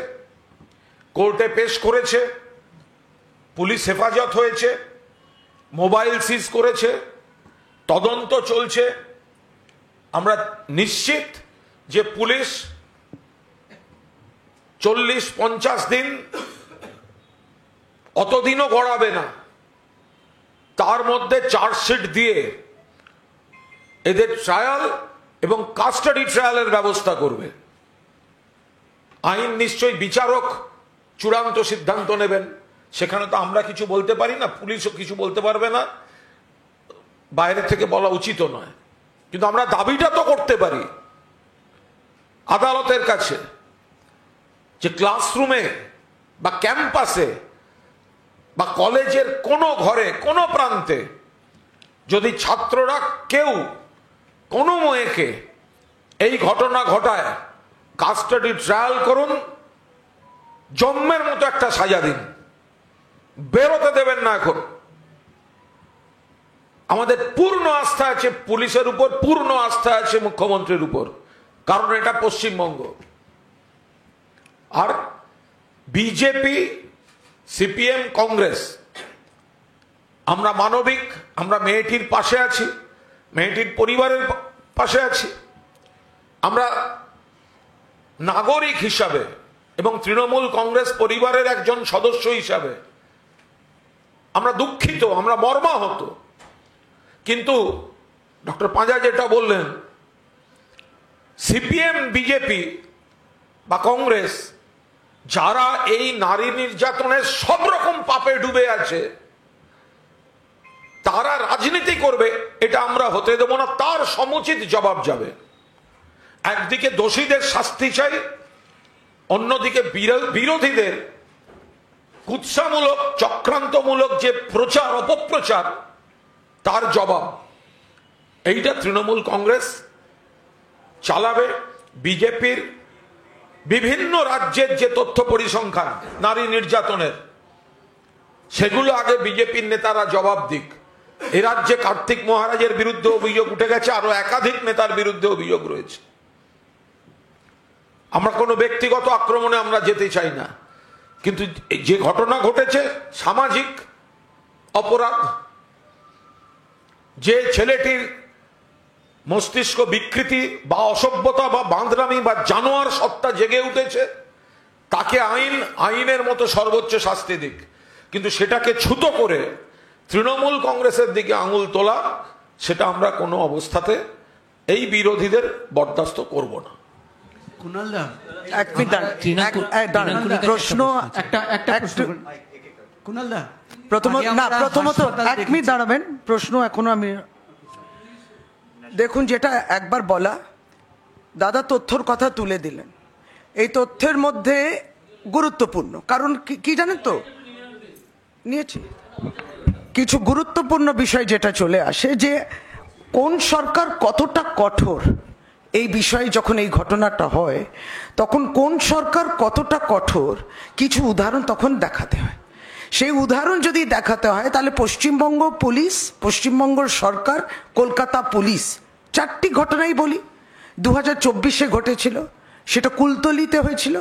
কোর্টে পেশ করেছে, পুলিশ হেফাজত হয়েছে, মোবাইল সিজ করেছে, তদন্ত চলছে। আমরা নিশ্চিত যে পুলিশ 40-50 দিন, অতদিনও গড়াবে না, তার মধ্যে চার্জশিট দিয়ে এদের ট্রায়াল এবং কাস্টাডি ট্রায়ালের ব্যবস্থা করবে। আইন নিশ্চয়ই বিচারক চূড়ান্ত সিদ্ধান্ত নেবেন, সেখানে তো আমরা কিছু বলতে পারি না, পুলিশও কিছু বলতে পারবে না, বাইরে থেকে বলা উচিত নয়। কিন্তু আমরা দাবিটা তো করতে পারি আদালতের কাছে, যে ক্লাসরুমে বা ক্যাম্পাসে বা কলেজের কোনো ঘরে, কোনো প্রান্তে যদি ছাত্ররা কেউ কোনো মেয়েকে এই ঘটনা ঘটায়, কাস্টাডি ট্রায়াল করুন, জন্মের মতো একটা সাজা দিন, বেরোতে দেবেন না। এখন আমাদের পূর্ণ আস্থা আছে পুলিশের উপর, পূর্ণ আস্থা আছে মুখ্যমন্ত্রীর উপর, কারণ এটা পশ্চিমবঙ্গ। আর বিজেপি, সিপিএম, কংগ্রেস, আমরা মানবিক, আমরা মেয়েটির পাশে আছি, মেয়েটির পরিবারের পাশে আছি। আমরা নাগরিক হিসাবে এবং তৃণমূল কংগ্রেস পরিবারের একজন সদস্য হিসাবে আমরা দুঃখিত, আমরা মর্মাহত। কিন্তু ডক্টর পাঁজা যেটা বললেন, সিপিএম, বিজেপি বা কংগ্রেস যারা এই নারী নির্যাতনের সব রকম পাপে ডুবে আছে, তারা রাজনীতি করবে, এটা আমরা হতে দেব না। তার সমুচিত জবাব যাবে। একদিকে দোষীদের শাস্তি চাই, অন্যদিকে বিরোধীদের কুৎসামূলক, চক্রান্তমূলক যে প্রচার, অপপ্রচার, তার জবাব এইটা তৃণমূল কংগ্রেস চালাবে। বিজেপির বিভিন্ন রাজ্যের যে তথ্য পরিসংখ্যান নারী নির্যাতনের, সেগুলো আগে বিজেপির নেতারা জবাব দিক। এ রাজ্যে কার্তিক মহারাজের বিরুদ্ধে অভিযোগ উঠে গেছে, আরো একাধিক নেতার বিরুদ্ধে অভিযোগ রয়েছে। আমরা কোনো ব্যক্তিগত আক্রমণে আমরা যেতে চাই না, কিন্তু যে ঘটনা ঘটেছে সামাজিক অপরাধ, যে ছেলেটির মস্তিষ্ক বিকৃতি বা অসভ্যতা বা বাঁদরামি বা জানোয়ার সত্তা জেগে উঠেছে, তাকে আইনের মতো সর্বোচ্চ শাস্তি দিক। কিন্তু সেটাকে ছুতো করে তৃণমূল কংগ্রেসের দিকে আঙুল তোলা, সেটা আমরা কোনো অবস্থাতে এই বিরোধীদের বরদাস্ত করব না। কুণালদা, এক মিনিট দাঁড়ান, প্রশ্ন একটা প্রশ্ন কুণালদা, প্রথমত এক মিনিট দাঁড়াবেন। প্রশ্ন এখনো আমি দেখুন, যেটা একবার বলা, দাদা তথ্যর কথা তুলে দিলেন, এই তথ্যের মধ্যে গুরুত্বপূর্ণ কারণ কি জানেন তো, নিয়েছি কিছু গুরুত্বপূর্ণ বিষয় যেটা চলে আসে, যে কোন সরকার কতটা কঠোর এই বিষয়ে। যখন এই ঘটনাটা হয় তখন কোন সরকার কতটা কঠোর কিছু উদাহরণ তখন দেখাতে হয়। সেই উদাহরণ যদি দেখাতে হয় তাহলে পশ্চিমবঙ্গ পুলিশ, পশ্চিমবঙ্গ সরকার, কলকাতা পুলিশ, 4টি ঘটনাই বলি। 2024-এ ঘটেছিল, সেটা কুলতলিতে হয়েছিল,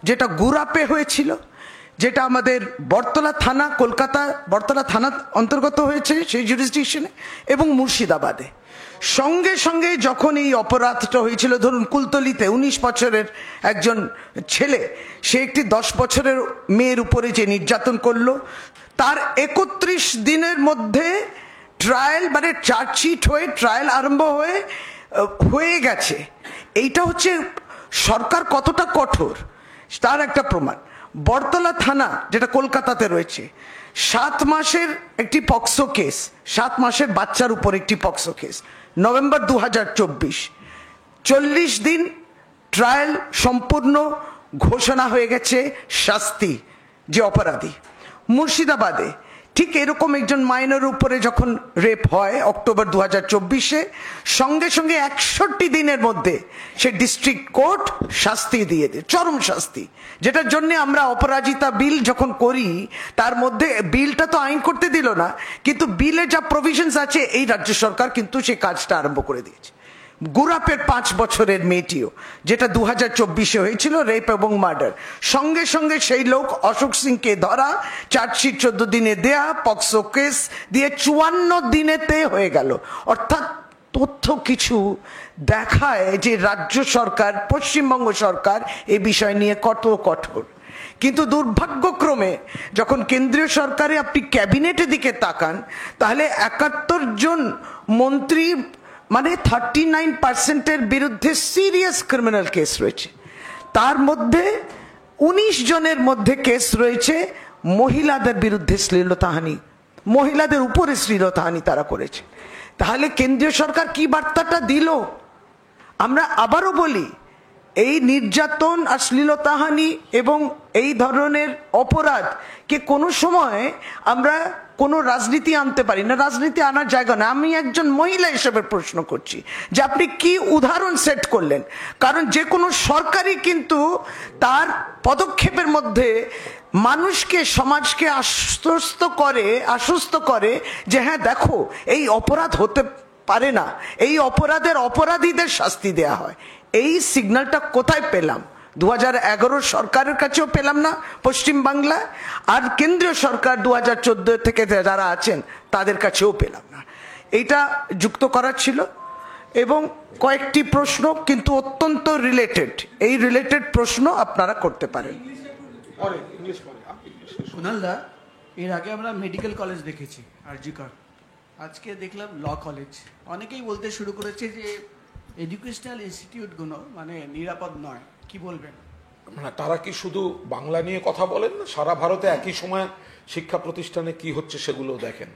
যেটা গুরাপে হয়েছিল, যেটা আমাদের বটতলা থানা, কলকাতা বটতলা থানা অন্তর্গত হয়েছে সেই জুরিসডিকশনে, এবং মুর্শিদাবাদে। সঙ্গে সঙ্গে যখন এই অপরাধটা হয়েছিল, ধরুন কুলতলিতে 19 বছরের একজন ছেলে, সে একটি 10 বছরের মেয়ের উপরে যে নির্যাতন করলো, তার 31 দিনের মধ্যে ট্রায়াল, মানে চার্জশিট হয়ে ট্রায়াল আরম্ভ হয়ে গেছে। এইটা হচ্ছে সরকার কতটা কঠোর তার একটা প্রমাণ। বটতলা থানা যেটা কলকাতাতে রয়েছে, 7 মাসের একটি পক্সো কেস, 7 মাসের বাচ্চার উপর একটি পক্সো কেস, নভেম্বর 2024, 40 দিন ট্রায়াল সম্পূর্ণ, ঘোষণা হয়ে গেছে শাস্তি যে অপরাধী। মুর্শিদাবাদে ঠিক এরকম একজন মাইনর উপরে যখন রেপ হয় অক্টোবর 2024-এ, সঙ্গে সঙ্গে 61 দিনের মধ্যে সে ডিস্ট্রিক্ট কোর্ট শাস্তি দিয়ে দেয়, চরম শাস্তি, যেটার জন্য আমরা অপরাজিতা বিল যখন করি তার মধ্যে বিলটা তো আইন করতে দিল না, কিন্তু বিলে যা প্রভিশনস আছে এই রাজ্য সরকার কিন্তু সেই কাজটা আরম্ভ করে দিয়েছে। গুরাপের 5 বছরের মেয়েটিও, যেটা 2024-এ হয়েছিল, রেপ এবং মার্ডার, সঙ্গে সঙ্গে সেই লোক অশোক সিংকে ধরা, চার্জশিট 14 দিনে দেয়া, পক্সো কেস দিয়ে 54 দিনেতে হয়ে গেল। অর্থাৎ তথ্য কিছু দেখায় যে রাজ্য সরকার, পশ্চিমবঙ্গ সরকার এই বিষয় নিয়ে কত কঠোর। কিন্তু দুর্ভাগ্যক্রমে যখন কেন্দ্রীয় সরকারে আপনি ক্যাবিনেটের দিকে তাকান, তাহলে 71 জন মন্ত্রী, মানে 39%-এর বিরুদ্ধে সিরিয়াস ক্রিমিনাল কেস রয়েছে। তার মধ্যে 19 জনের মধ্যে কেস রয়েছে মহিলাদের বিরুদ্ধে শ্লীলতাহানি, মহিলাদের উপরে শ্লীলতাহানি তারা করেছে। তাহলে কেন্দ্রীয় সরকার কি বার্তাটা দিল? আমরা আবারও বলি, এই নির্যাতন আর শ্লীলতাহানি এবং এই ধরনের অপরাধকে কোনো সময় আমরা কোনো রাজনীতি আনতে পারি না, রাজনীতি আনার জায়গা না। আমি একজন মহিলা হিসেবে প্রশ্ন করছি যে আপনি কি উদাহরণ সেট করলেন? কারণ যে কোনো সরকারই কিন্তু তার পদক্ষেপের মধ্যে মানুষকে, সমাজকে আশ্বস্ত করে যে হ্যাঁ দেখো এই অপরাধ হতে পারে না, এই অপরাধের অপরাধীদের শাস্তি দেয়া হয়। এই সিগন্যালটা কোথায় পেলাম? 2011 সরকারের কাছেও পেলাম না পশ্চিমবাংলায়, আর কেন্দ্রীয় সরকার 2014 থেকে যারা আছেন তাদের কাছেও পেলাম না। এইটা যুক্ত করার ছিল। এবং কয়েকটি প্রশ্ন কিন্তু অত্যন্ত রিলেটেড, এই রিলেটেড প্রশ্ন আপনারা করতে পারেন। কুনালদা, এর আগে আমরা মেডিকেল কলেজ দেখেছি আরজিকর, আজকে দেখলাম ল কলেজ। অনেকেই বলতে শুরু করেছে যে এডুকেশনাল ইনস্টিটিউটগুলো মানে নিরাপদ নয়, কি বলবেন? মানে তারা কি শুধু বাংলা নিয়ে কথা বলেন না, সারা ভারতে একই সময় শিক্ষা প্রতিষ্ঠানে কি হচ্ছে সেগুলো দেখেন।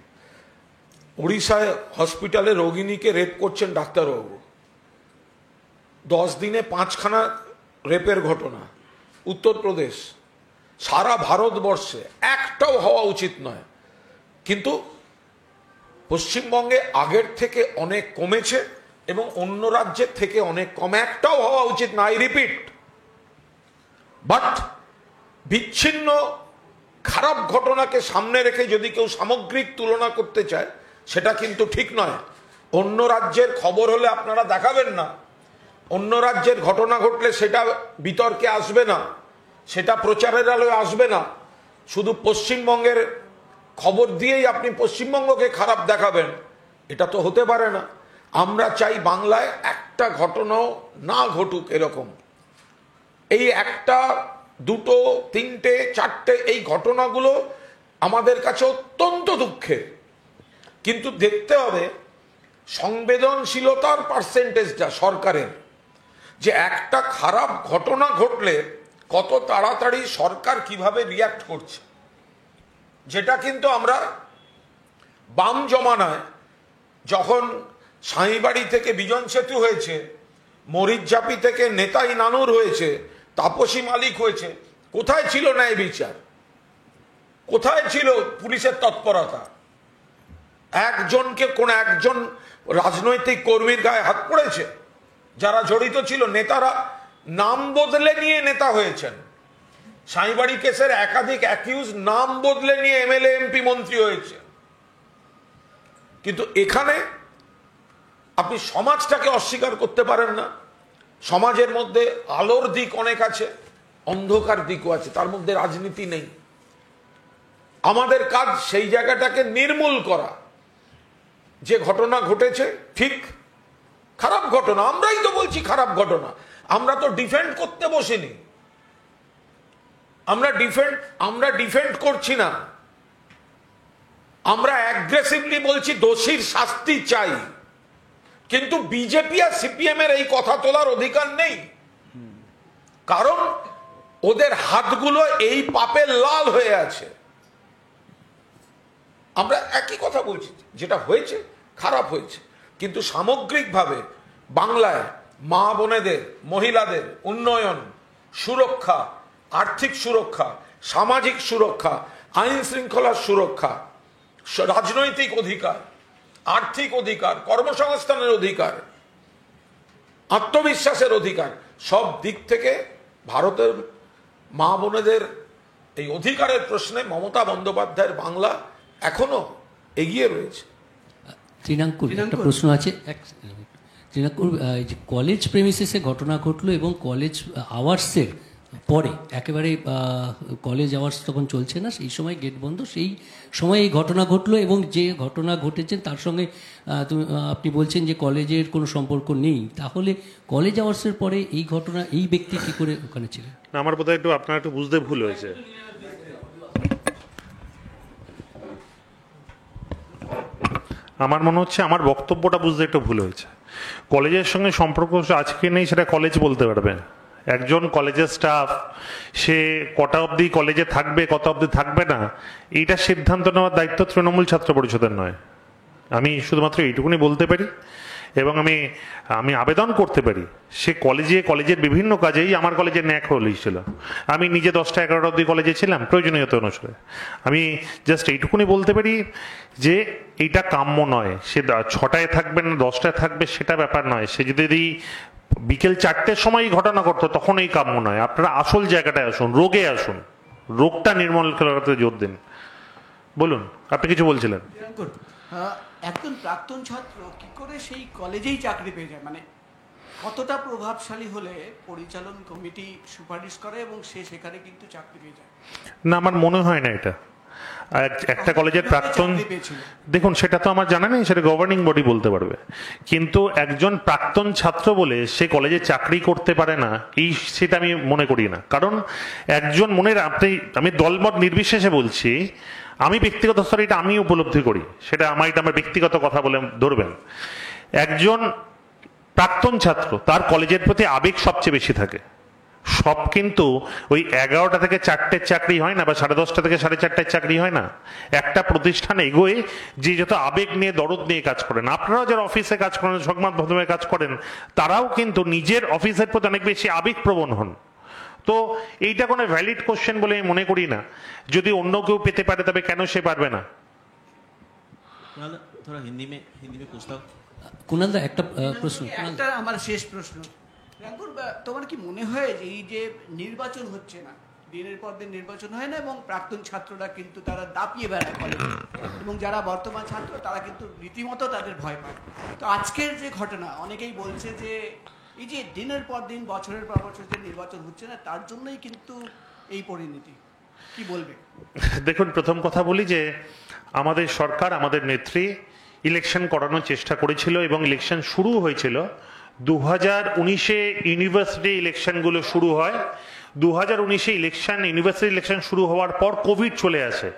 উড়িষ্যায় হসপিটালে রোগিণীকে রেপ করছেন ডাক্তারবাবু, 10 দিনে 5খানা রেপের ঘটনা। উত্তরপ্রদেশ, সারা ভারতবর্ষে একটাও হওয়া উচিত নয়, কিন্তু পশ্চিমবঙ্গে আগের থেকে অনেক কমেছে এবং অন্য রাজ্যের থেকে অনেক কম। একটাও হওয়া উচিত না, আই রিপিট। বাট বিচ্ছিন্ন খারাপ ঘটনাকে সামনে রেখে যদি কেউ সামগ্রিক তুলনা করতে চায়, সেটা কিন্তু ঠিক নয়। অন্য রাজ্যের খবর হলে আপনারা দেখাবেন না, অন্য রাজ্যের ঘটনা ঘটলে সেটা বিতর্কে আসবে না, সেটা প্রচারের আলোয় আসবে না। শুধু পশ্চিমবঙ্গের খবর দিয়েই আপনি পশ্চিমবঙ্গকে খারাপ দেখাবেন, এটা তো হতে পারে না। আমরা চাই বাংলায় একটা ঘটনাও না ঘটুক এরকম। এই একটা, দুটো, তিনটে, চারটে এই ঘটনাগুলো আমাদের কাছে অত্যন্ত দুঃখের। কিন্তু দেখতে হবে সংবেদনশীলতার পার্সেন্টেজটা সরকারের, যে একটা খারাপ ঘটনা ঘটলে কত তাড়াতাড়ি সরকার কিভাবে রিয়াক্ট করছে। যেটা কিন্তু আমরা বাম জমানায়, যখন সাঁইবাড়ি থেকে বিজন সেতু হয়েছে, মরিচঝাপি থেকে নেতাই নানুর হয়েছে, তাপসী মালিক হয়েছে, কোথায় ছিল ন্যায় বিচার? কোথায় ছিল পুলিশের তৎপরতা? কোন একজন রাজনৈতিক কর্মীর গায়ে হাত পড়েছে? যারা জড়িত ছিল, নেতারা নাম বদলে নিয়ে নেতা হয়েছেন। সাঁইবাড়ি কেসের একাধিক অ্যাকিউজ নাম বদলে নিয়ে এমএলএ, এমপি, মন্ত্রী হয়েছে। কিন্তু এখানে আপনি সমাজটাকে অস্বীকার করতে পারেন না। সমাজের মধ্যে আলোর দিক অনেক আছে, অন্ধকার দিকও আছে, তার মধ্যে রাজনীতি নেই। আমাদের কাজ সেই জায়গাটাকে নির্মূল করা। যে ঘটনা ঘটেছে ঠিক খারাপ ঘটনা, আমরাই তো বলছি খারাপ ঘটনা, আমরা তো ডিফেন্ড করতে বসিনি। আমরা ডিফেন্ড করছি না, আমরা অ্যাগ্রেসিভলি বলছি দোষীর শাস্তি চাই। কিন্তু বিজেপি আর সিপিএম এর এই কথা তোলার অধিকার নেই, কারণ ওদের হাতগুলো এই পাপে লাল হয়ে আছে। আমরা একই কথা বলছি, যেটা হয়েছে খারাপ হয়েছে, কিন্তু সামগ্রিকভাবে বাংলায় মা বোনেদের, মহিলাদের উন্নয়ন, সুরক্ষা, আর্থিক সুরক্ষা, সামাজিক সুরক্ষা, আইন শৃঙ্খলার সুরক্ষা, রাজনৈতিক অধিকার, আর্থিক অধিকার, কর্মসংস্থানের অধিকার, আত্মবিশ্বাসের অধিকার, সব দিক থেকে ভারতের মা বোনেদের এই অধিকারের প্রশ্নে মমতা বন্দ্যোপাধ্যায়ের বাংলা এখনো এগিয়ে রয়েছে। তৃণাঙ্কুর একটা প্রশ্ন আছে। তৃণাঙ্কুর, এই যে কলেজ প্রেমিসিসে ঘটনা ঘটলো এবং কলেজ আওয়ার্সের পরে একেবারে কলেজ আওয়ার্স তখন চলছে না, সেই সময় গেট বন্ধ, সেই সময় এই ঘটনা ঘটলো এবং যে ঘটনা ঘটেছে তার সঙ্গে আপনি বলছেন যে কলেজের কোনো সম্পর্ক নেই, তাহলে কলেজ আওয়ার্সের পরে এই ঘটনা, এই ব্যক্তি কী করে ওখানে ছিলেন? আমার বোধহয় একটু আপনার একটু বুঝতে ভুল হয়েছে। আমার মনে হচ্ছে আমার বক্তব্যটা বুঝতে একটু ভুল হয়েছে। কলেজের সঙ্গে সম্পর্ক আজকে নেই সেটা কলেজ বলতে পারবে। একজন কলেজের স্টাফ সে কটা অবধি কলেজে থাকবে, কত অবধি থাকবে না, এইটা সিদ্ধান্ত নেওয়ার দায়িত্ব তৃণমূল ছাত্র পরিষদের নয়। আমি শুধুমাত্র এইটুকুনি বলতে পারি এবং আমি আবেদন করতে পারি সে কলেজের বিভিন্ন কাজেই আমার কলেজের ন্যাক হয়েছিল। আমি নিজে 10টা 11টা অবধি কলেজে ছিলাম প্রয়োজনীয়তা অনুসারে। আমি জাস্ট এইটুকুনি বলতে পারি যে এইটা কাম্য নয়। সে 6টায় থাকবে না 10টায় থাকবে সেটা ব্যাপার নয়। সে যদি বিকেল 4টের সময় ঘটনা ঘটতো তখন এই কাম্য নয়। আপনারা আসল জায়গাটায় আসুন, রোগে আসুন, রোগটা নির্মূল করাতে জোর দিন। বলুন, আপনি কিছু বলছিলেন। একজন প্রাক্তন ছাত্র কি করে সেই কলেজেই চাকরি পেয়ে যায়, মানে কতটা প্রভাবশালী হলে পরিচালন কমিটি সুপারিশ করে এবং সে সেখানে কিন্তু চাকরি পেয়ে যায়? না, আমার মনে হয় না এটা। একটা কলেজের প্রাক্তন, দেখুন সেটা তো আমার জানা নেই, সেটা গভর্নিং বডি বলতে পারবে। কিন্তু একজন প্রাক্তন ছাত্র বলে সে কলেজে চাকরি করতে পারে না, সেটা আমি মনে করি না। কারণ একজন আমি দলমত নির্বিশেষে বলছি, আমি ব্যক্তিগত স্তরে এটা আমি উপলব্ধি করি, সেটা আমার ব্যক্তিগত কথা বলে ধরবেন। একজন প্রাক্তন ছাত্র, তার কলেজের প্রতি আবেগ সবচেয়ে বেশি থাকে। সব কিন্তু ওই 11টা থেকে 4টের চাকরি হয় না, বা 10:30 থেকে 4:30 চাকরি হয় না। একটা প্রতিষ্ঠান এগোয় যে যত আবেগ নিয়ে, দরদ নিয়ে কাজ করেন। আপনারাও যারা অফিসে কাজ করেন, সংবাদ মাধ্যমে কাজ করেন, তারাও কিন্তু নিজের অফিসের প্রতি অনেক বেশি আবেগপ্রবণ হন। তো এইটা কোনো ভ্যালিড কোশ্চেন বলে আমি মনে করি না। যদি অন্য কেউ পেতে পারে তবে কেন সে পারবে না? কুণালদা একটা প্রশ্ন। একটা আমার শেষ প্রশ্ন, তোমার কি মনে হয় যে এই যে নির্বাচন হচ্ছে না, দিনের পর দিন নির্বাচন হয় না এবং প্রাক্তন ছাত্ররা কিন্তু তারা দাপিয়ে বেড়ায় কলেজে, এবং যারা বর্তমান ছাত্র তারা কিন্তু রীতিমতো তাদের ভয় পায়। তো আজকের যে ঘটনা, অনেকেই বলছে যে এই যে দিনের পর দিন, বছরের পর বছর যে নির্বাচন হচ্ছে না, তার জন্যই কিন্তু এই পরিণতি। কি বলবে? দেখুন, প্রথম কথা বলি যে আমাদের সরকার, আমাদের নেত্রী ইলেকশন করানোর চেষ্টা করেছিল এবং ইলেকশন শুরু হয়েছিল 2019-এ। ইউনিভার্সিটি ইলেকশনগুলো শুরু হয় 2019-এ। ইউনিভার্সিটি ইলেকশন শুরু হওয়ার পর কোভিড চলে আসে,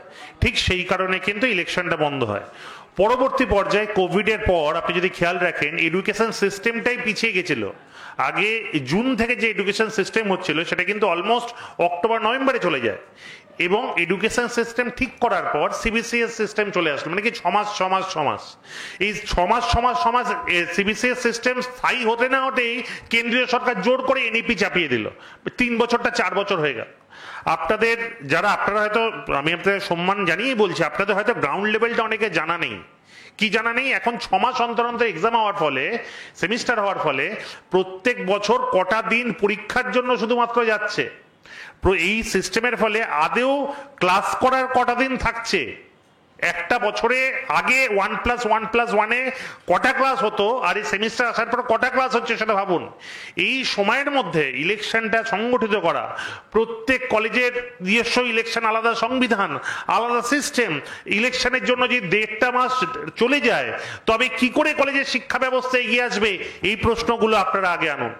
ঠিক সেই কারণে কিন্তু ইলেকশনটা বন্ধ হয়। পরবর্তী পর্যায়ে কোভিডের পর আপনি যদি খেয়াল রাখেন, এডুকেশন সিস্টেমটাই পিছিয়ে গেছিল। আগে জুন থেকে যে এডুকেশন সিস্টেম হচ্ছিল সেটা কিন্তু অলমোস্ট অক্টোবর নভেম্বরে চলে যায়, এবং এডুকেশন সিস্টেম ঠিক করার পর সিবিসিএস সিস্টেম চলে আসলো। মানে কি 6 মাস এই 6 মাস সিবিসিএস সিস্টেম স্থায়ী হতে না হতেই কেন্দ্রীয় সরকার জোর করে এনইপি চাপিয়ে দিল। 3 বছরটা 4 বছর হয়ে গেল। আপনারা হয়তো, আমি আপনাদের সম্মান জানিয়ে বলছি, আপনাদের হয়তো গ্রাউন্ড লেভেলটা অনেকে জানা নেই। কি জানা নেই? এখন 6 মাস অন্তর অন্তর এক্সাম হওয়ার ফলে, সেমিস্টার হওয়ার ফলে প্রত্যেক বছর কটা দিন পরীক্ষার জন্য শুধুমাত্র যাচ্ছে। এই সিস্টেমের ফলে আদেও ক্লাস করার কটা দিন থাকছে? একটা বছরে আগে 1+1+1-এ কটা ক্লাস হতো, আর এই সেমিস্টার আসার পর কটা ক্লাস হচ্ছে সেটা ভাবুন। এই সময়ের মধ্যে ইলেকশনটা সংগঠিত করা, প্রত্যেক কলেজের নিজস্ব ইলেকশন, আলাদা সংবিধান, আলাদা সিস্টেম, ইলেকশনের জন্য যে 1.5 মাস চলে যায়, তবে কি করে কলেজের শিক্ষা ব্যবস্থা এগিয়ে আসবে? এই প্রশ্নগুলো আপনারা আগে আনুন।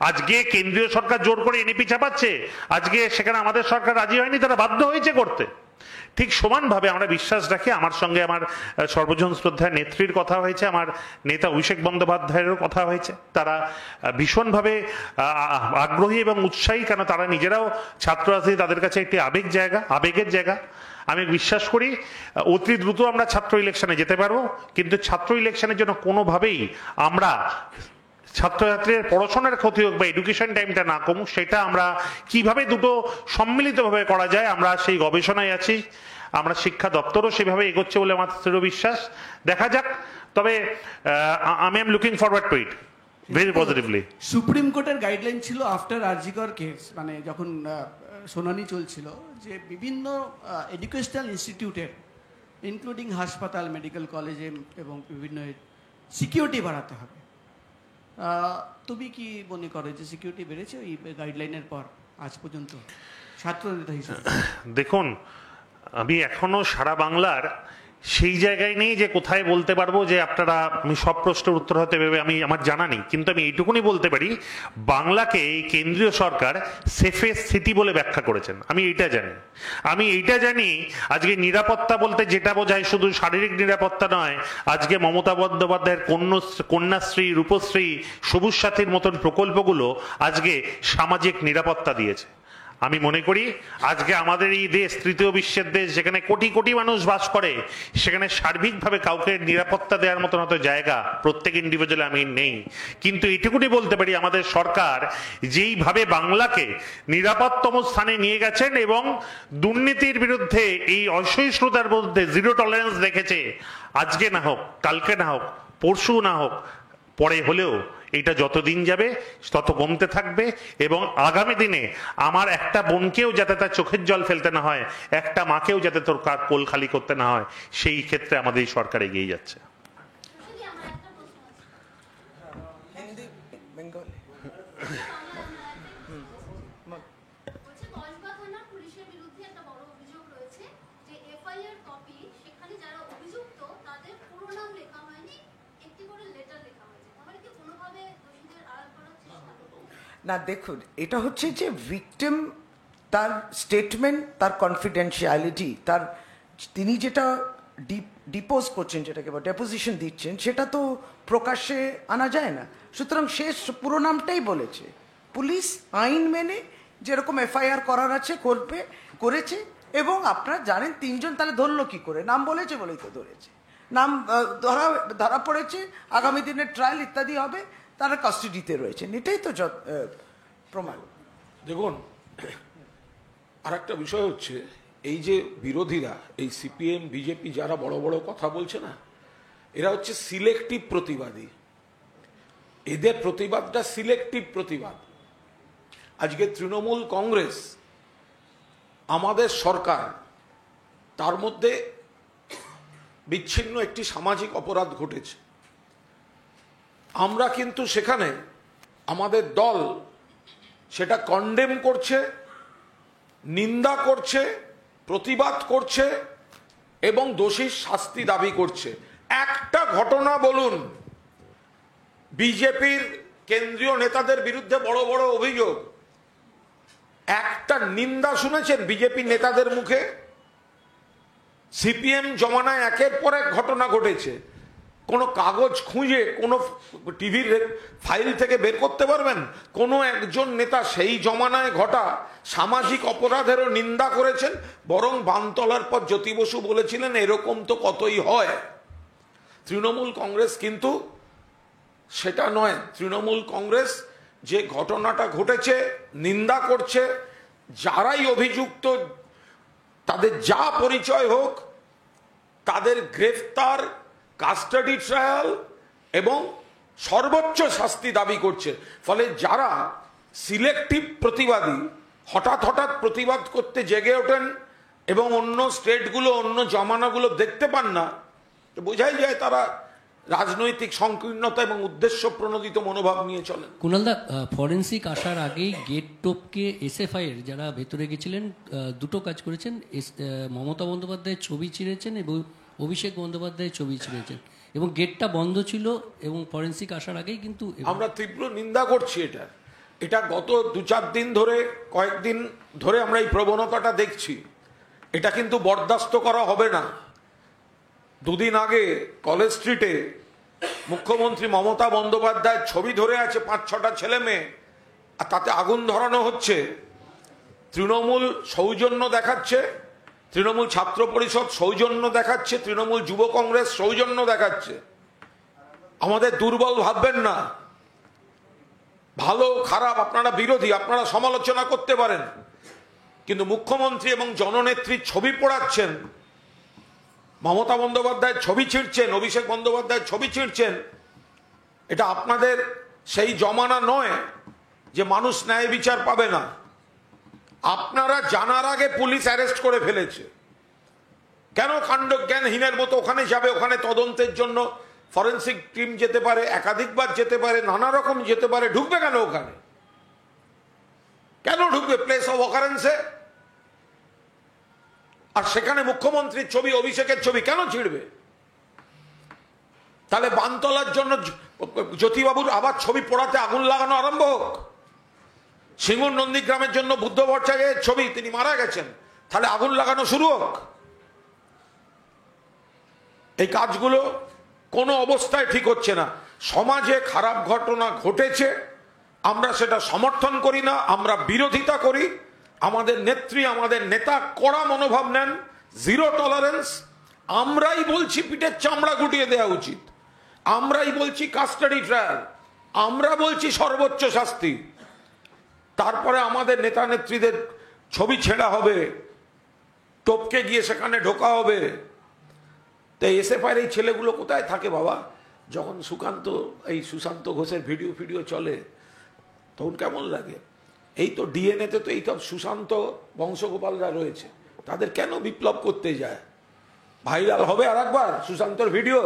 আজকে কেন্দ্রীয় সরকার জোর করে এনইপি চাপাচ্ছে, আজকে সেখানে আমাদের সরকার রাজি হয়নি, তারা বাধ্য হয়েছে করতে। ঠিক সমানভাবে আমরা বিশ্বাস রাখি, আমার সঙ্গে আমার সর্বজন শ্রদ্ধা নেত্রীর কথা হয়েছে, আমার নেতা অভিষেক বন্দ্যোপাধ্যায়েরও কথা হয়েছে। তারা ভীষণভাবে আগ্রহী এবং উৎসাহী, কেন তারা নিজেরাও ছাত্র রাজনীতি তাদের কাছে একটি আবেগের জায়গা। আমি বিশ্বাস করি অতি দ্রুত আমরা ছাত্র ইলেকশনে যেতে পারবো, কিন্তু ছাত্র ইলেকশনের জন্য কোনোভাবেই আমরা ছাত্রছাত্রীর পড়াশোনার ক্ষতি হোক বা এডুকেশন টাইমটা না কমুক, সেটা আমরা কিভাবে দুটো সম্মিলিতভাবে করা যায় আমরা সেই গবেষণায় আছি। আমরা শিক্ষা দপ্তরও সেভাবে এগোচ্ছে বলে আমার দৃঢ় বিশ্বাস। দেখা যাক, তবে আমি am looking forward to it very positively. Supreme কোর্টের গাইডলাইন ছিল আফটার আরজিকর কেস, মানে যখন শুনানি চলছিল, যে বিভিন্ন এডুকেশনাল ইনস্টিটিউটের ইনক্লুডিং হাসপাতাল, মেডিকেল কলেজে এবং বিভিন্ন সিকিউরিটি বাড়াতে হবে। তুমি কি মনে করো যে সিকিউরিটি বেড়েছে এই গাইডলাইনের পর আজ পর্যন্ত ছাত্র নেতা হিসেবে? দেখুন, আমি এখনো সারা বাংলার সেই জায়গায় নেই যে কোথায় বলতে পারবো যে আপনারা, আমি সব প্রশ্নের উত্তর হতে ভেবে আমার জানা নেই, কিন্তু আমি এইটুকুনি বলতে পারি বাংলাকে এই কেন্দ্রীয় সরকার সেফেস্ট সিটি বলে ব্যাখ্যা করেছেন। আমি এইটা জানি আজকে নিরাপত্তা বলতে যেটা বোঝায় শুধু শারীরিক নিরাপত্তা নয়, আজকে মমতা বন্দ্যোপাধ্যায়ের কন্যাশ্রী, রূপশ্রী, সবুজ সাথীর মতন প্রকল্পগুলো আজকে সামাজিক নিরাপত্তা দিয়েছে। আমি মনে করি আজকে আমাদের এই দেশ তৃতীয় বিশ্বের দেশ, যেখানে কোটি কোটি মানুষ বাস করে, সেখানে সার্বিকভাবে কাউকে নিরাপত্তা দেওয়ার মতন হয়তো জায়গা প্রত্যেক ইন্ডিভিজুয়াল আমি নেই, কিন্তু এটুকুনি বলতে পারি আমাদের সরকার যেইভাবে বাংলাকে নিরাপদতম স্থানে নিয়ে গেছেন এবং দুর্নীতির বিরুদ্ধে এই অসহিষ্ণুতার বিরুদ্ধে জিরো টলারেন্স রেখেছে, আজকে না হোক, কালকে না হোক, পরশু না হোক, পরে হলেও এটা যতদিন যাবে তত কমতে থাকবে। এবং আগামী দিনে আমার একটা বোনকেও যাতে তার চোখের জল ফেলতে না হয়, একটা মাকেও যাতে তোর কোল খালি করতে না হয়, সেই ক্ষেত্রে আমাদের এই সরকার এগিয়ে যাচ্ছে। না দেখুন, এটা হচ্ছে যে ভিকটিম তার স্টেটমেন্ট, তার কনফিডেন্সিয়ালিটি, তিনি যেটা ডিপোজ করছেন, যেটাকে বা ডেপোজিশন দিচ্ছেন, সেটা তো প্রকাশ্যে আনা যায় না। সুতরাং সে পুরো নামটাই বলেছে। পুলিশ আইন মেনে যেরকম এফআইআর করার আছে করেছে। এবং আপনারা জানেন 3 জন তাহলে ধরলো কি করে? নাম বলেছে বলেই তো ধরেছে। নাম ধরা পড়েছে, আগামী দিনের ট্রায়াল ইত্যাদি হবে, তারা কাস্টাডিতে রয়েছেন, এটাই তো প্রমাণ। দেখুন, আর একটা বিষয় হচ্ছে, এই যে বিরোধীরা, এই সিপিএম, বিজেপি যারা বড় বড় কথা বলছে না, এরা হচ্ছে সিলেক্টিভ প্রতিবাদী। এদের প্রতিবাদটা সিলেক্টিভ প্রতিবাদ। আজকে তৃণমূল কংগ্রেস, আমাদের সরকার, তার মধ্যে বিচ্ছিন্ন একটি সামাজিক অপরাধ ঘটেছে। আমরা কিন্তু সেখানে আমাদের দল সেটা কন্ডেম করছে, নিন্দা করছে, প্রতিবাদ করছে এবং দোষীর শাস্তি দাবি করছে। একটা ঘটনা বলুন, বিজেপির কেন্দ্রীয় নেতাদের বিরুদ্ধে বড় বড় অভিযোগ, একটা নিন্দা শুনেছেন বিজেপি নেতাদের মুখে? সিপিএম জমানায় একের পর এক ঘটনা ঘটেছে, কোনো কাগজ খুঁজে কোনো টিভির ফাইল থেকে বের করতে পারবেন? কোনো একজন নেতা সেই জমানায় ঘটা সামাজিক অপরাধেরও নিন্দা করেছেন? বরং বানতলার পর জ্যোতি বসু বলেছিলেন এরকম তো কতই হয়। তৃণমূল কংগ্রেস কিন্তু সেটা নয়। তৃণমূল কংগ্রেস যে ঘটনাটা ঘটেছে নিন্দা করছে, যারাই অভিযুক্ত তাদের যা পরিচয় হোক, তাদের গ্রেফতার, কাস্টাডি ট্রায়াল এবং সর্বোচ্চ শাস্তি দাবি করছে। ফলে যারা সিলেক্টিভ প্রতিবাদী, হঠাৎ হঠাৎ প্রতিবাদ করতে জেগে ওঠেন এবং অন্য স্টেটগুলো, অন্য জমানাগুলো দেখতে পান না, বোঝাই যায় তারা রাজনৈতিক সংকীর্ণতা এবং উদ্দেশ্য প্রণোদিত মনোভাব নিয়ে চলেন। কুণালদা, ফরেন্সিক আসার আগেই গেট টপকে এসএফআই এর যারা ভেতরে গেছিলেন দুটো কাজ করেছেন। মমতা বন্দ্যোপাধ্যায়ের ছবি ছিঁড়েছেন এবং অভিষেক বন্দ্যোপাধ্যায়ের ছবি ছিঁড়েছেন, এবং গেটটা বন্ধ ছিল এবং ফরেন্সিক আসার আগেই কিন্তু আমরা তীব্র নিন্দা করছি। এটা গত 2-4 দিন ধরে, কয়েকদিন ধরে আমরা এই প্রবণতাটা দেখছি। এটা কিন্তু বরদাস্ত করা হবে না। দুদিন আগে কলেজ স্ট্রিটে মুখ্যমন্ত্রী মমতা বন্দ্যোপাধ্যায়ের ছবি ধরে আছে 5-6টা ছেলে মেয়ে, আর তাতে আগুন ধরানো হচ্ছে। তৃণমূল সৌজন্য দেখাচ্ছে, তৃণমূল ছাত্র পরিষদ সৌজন্য দেখাচ্ছে, তৃণমূল যুব কংগ্রেস সৌজন্য দেখাচ্ছে। আমাদের দুর্বল ভাববেন না। ভালো খারাপ আপনারা বিরোধী, আপনারা সমালোচনা করতে পারেন, কিন্তু মুখ্যমন্ত্রী এবং জননেত্রীর ছবি পোড়াচ্ছেন, মমতা বন্দ্যোপাধ্যায়ের ছবি ছিঁড়ছেন, অভিষেক বন্দ্যোপাধ্যায়ের ছবি ছিঁড়ছেন। এটা আপনাদের সেই জমানা নয় যে মানুষ ন্যায় বিচার পাবে না। আপনারা জানার আগে পুলিশ অ্যারেস্ট করে ফেলেছে। কেন কাণ্ডজ্ঞানহীনের মতো ওখানে যাবে? ওখানে তদন্তের জন্য ফরেন্সিক টিম যেতে পারে, একাধিকবার যেতে পারে, নানা রকম যেতে পারে। ঢুকবে কেন ওখানে? কেন ঢুকবে প্লেস অফ অকারেন্সে? আর সেখানে মুখ্যমন্ত্রীর ছবি, অভিষেকের ছবি কেন ছিঁড়বে? তাহলে বানতলার জন্য জ্যোতিবাবুর আবার ছবি পোড়াতে আগুন লাগানো আরম্ভ হোক। সিঙ্গুর নন্দীগ্রামের জন্য বুদ্ধ ভট্টাচার্যের ছবি, তিনি মারা গেছেন, তাহলে আগুন লাগানো শুরু হোক। এই কাজগুলো কোনো অবস্থায় ঠিক হচ্ছে না। সমাজে খারাপ ঘটনা ঘটেছে, আমরা সেটা সমর্থন করি না, আমরা বিরোধিতা করি। আমাদের নেত্রী, আমাদের নেতা কড়া মনোভাব নেন, জিরো টলারেন্স। আমরাই বলছি পিঠের চামড়া গুটিয়ে দেওয়া উচিত, আমরাই বলছি কাস্টাডি ট্রায়াল, আমরা বলছি সর্বোচ্চ শাস্তি। তারপরে আমাদের নেতা নেত্রীদের ছবি ছেঁড়া হবে, টপকে গিয়ে সেখানে ঢোকা হবে। তো এসএফআইয়ের এই ছেলেগুলো কোথায় থাকে বাবা? যখন সুশান্ত ঘোষের ভিডিও চলে তখন কেমন লাগে? এই তো ডিএনএতে তো এই সব সুশান্ত বংশগোপালরা রয়েছে, তাদের কেন বিপ্লব করতে যায়? ভাইরাল হবে আর একবার সুশান্তর ভিডিও,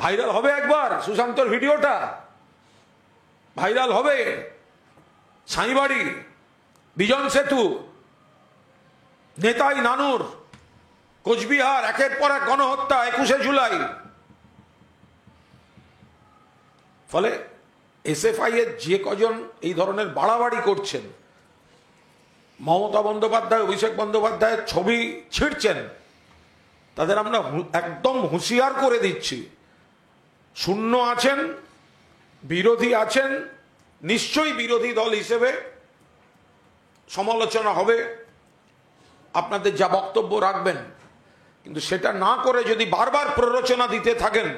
ভাইরাল হবে একবার সুশান্তর ভিডিওটা, ভাইরাল হবে। সাঁইবাড়ি, বিজন সেতু, নেতাই নানুর, কোচবিহার, একের পর এক গণহত্যা, 21শে জুলাই। ফলে এসএফআই এর যে কজন এই ধরনের বাড়াবাড়ি করছেন, মমতা বন্দ্যোপাধ্যায়, অভিষেক বন্দ্যোপাধ্যায়ের ছবি ছিঁড়ছেন, তাদের আমরা একদম হুঁশিয়ার করে দিচ্ছি। শূন্য আছেন, বিরোধী আছেন, নিশ্চয়ই বিরোধী দল হিসেবে সমালোচনা হবে, আপনাদের যা বক্তব্য রাখবেন, কিন্তু সেটা না করে যদি বারবার প্ররোচনা দিতে থাকেন,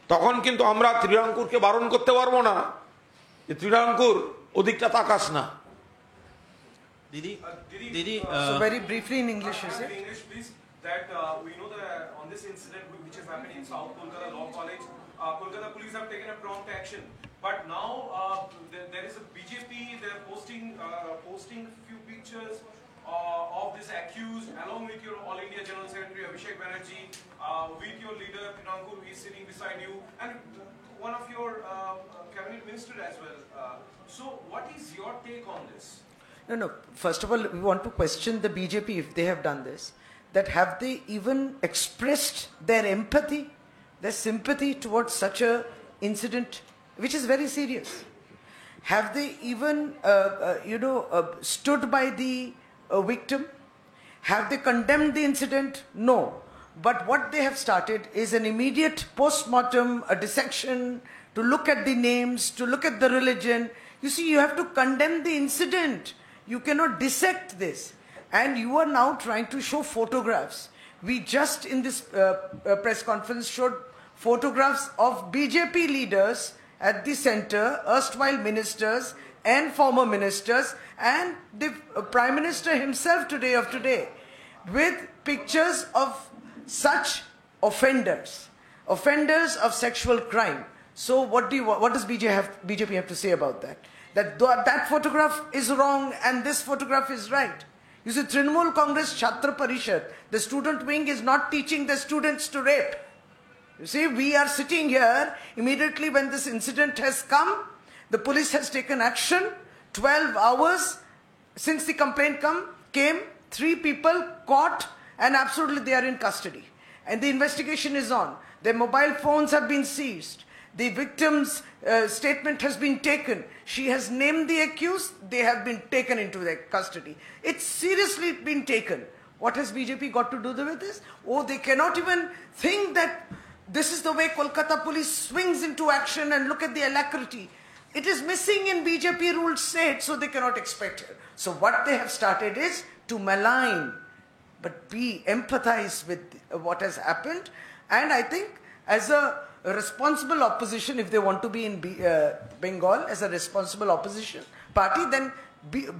তখন কিন্তু আমরা ত্রিরাঙ্কুরকে বারণ করতে পারবো না যে ত্রিরাঙ্কুর ওদিকটা তাকাস না। Didi, So very briefly in English, is it? English, please. That we know that on this incident which has happened in South Kolkata Law College, Kolkata police have taken a prompt action. But now there is a BJP. They are posting few pictures of this accused, along with your All India General Secretary Abhishek Banerjee, with your leader Pinankur is sitting beside you, and one of your cabinet minister as well. So, what is your take on this? No. First of all, we want to question the BJP if they have done this. That have they even expressed their empathy, their sympathy towards such a incident, which is very serious? Have they even, stood by the victim? Have they condemned the incident? No. But what they have started is an immediate post-mortem, a dissection, to look at the names, to look at the religion. You see, you have to condemn the incident. You cannot dissect this. And you are now trying to show photographs. We just in this press conference showed photographs of BJP leaders at the center, erstwhile ministers and former ministers, and the Prime Minister himself today, with pictures of such offenders of sexual crime. So what does BJP have to say about that? That photograph is wrong and this photograph is right. You see, Trinamool Congress Chhatra Parishad, the student wing, is not teaching the students to rape. You see, we are sitting here immediately when this incident has come. The police has taken action. 12 hours since the complaint came, 3 people caught, and absolutely they are in custody. And the investigation is on. Their mobile phones have been seized. The victim's statement has been taken. She has named the accused. They have been taken into their custody. It's seriously been taken. What has BJP got to do with this? Oh, they cannot even think that this is the way Kolkata police swings into action, and look at the alacrity. It is missing in BJP ruled state, so they cannot expect it. So what they have started is to malign, but empathize with what has happened. And I think as a responsible opposition, if they want to be in Bengal as a responsible opposition party, then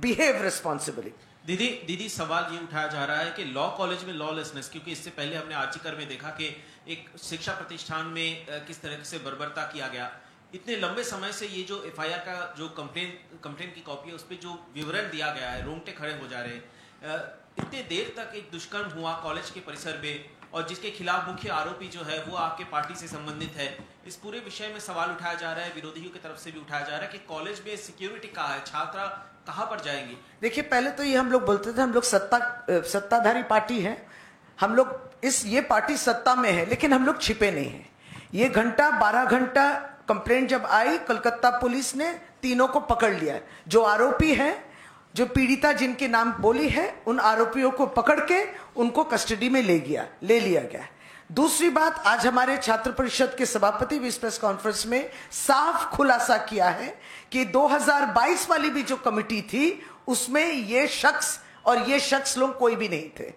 behave responsibly. दीदी सवाल ये उठाया जा रहा है कि law college में lawlessness, क्योंकि इससे पहले हमने आर्चिकर में देखा कि एक शिक्षा प्रतिष्ठान में किस तरह से बर्बरता किया गया। इतने लंबे समय से ये जो एफआईआर का जो कंप्लेन की कॉपी है उस पर जो विवरण दिया गया है, रोंगटे खड़े हो जा रहे हैं। इतने देर तक एक दुष्कर्म हुआ कॉलेज के परिसर में, और जिसके खिलाफ मुख्य आरोपी जो है वो आपके पार्टी से संबंधित है। इस पूरे विषय में सवाल उठाया जा रहा है, विरोधियों की तरफ से भी उठाया जा रहा है कि कॉलेज में सिक्योरिटी कहाँ है, छात्रा कहाँ पर जाएंगी। देखिए, पहले तो ये हम लोग बोलते थे हम लोग सत्ताधारी पार्टी है, हम लोग ये पार्टी सत्ता में है, लेकिन हम लोग छिपे नहीं है। ये 12 घंटा कंप्लेंट जब आई, कलकत्ता पुलिस ने तीनों को पकड़ लिया। जो आरोपी हैं, जो पीड़िता जिनके नाम बोली है, उन आरोपियों को पकड़ के उनको कस्टडी में ले लिया गया। दूसरी बात, आज हमारे छात्र परिषद के सभापति भी इस प्रेस कॉन्फ्रेंस में साफ खुलासा किया है कि 2022 वाली भी जो कमेटी थी उसमें ये शख्स लोग कोई भी नहीं थे।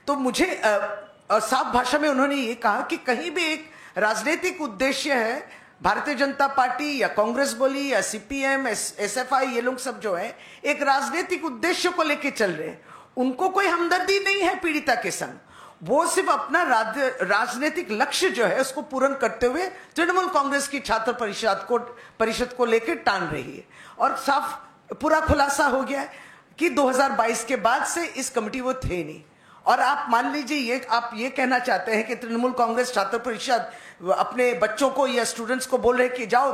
तो मुझे साफ भाषा में उन्होंने ये कहा कि कहीं भी एक राजनीतिक उद्देश्य है, भारतीय जनता पार्टी या कांग्रेस बोली या सीपीएम, एसएफआई, ये लोग सब जो है एक राजनीतिक उद्देश्य को लेके चल रहे हैं। उनको कोई हमदर्दी नहीं है पीड़िता के संग, वो सिर्फ अपना राजनीतिक लक्ष्य जो है उसको पूर्ण करते हुए तृणमूल कांग्रेस की छात्र परिषद को लेकर टान रही है। और साफ पूरा खुलासा हो गया कि 2022 के बाद से इस कमेटी वो थे नहीं। और आप मान लीजिए, आप ये कहना चाहते हैं कि तृणमूल कांग्रेस छात्र परिषद अपने बच्चों को या स्टूडेंट्स को बोल रहे कि जाओ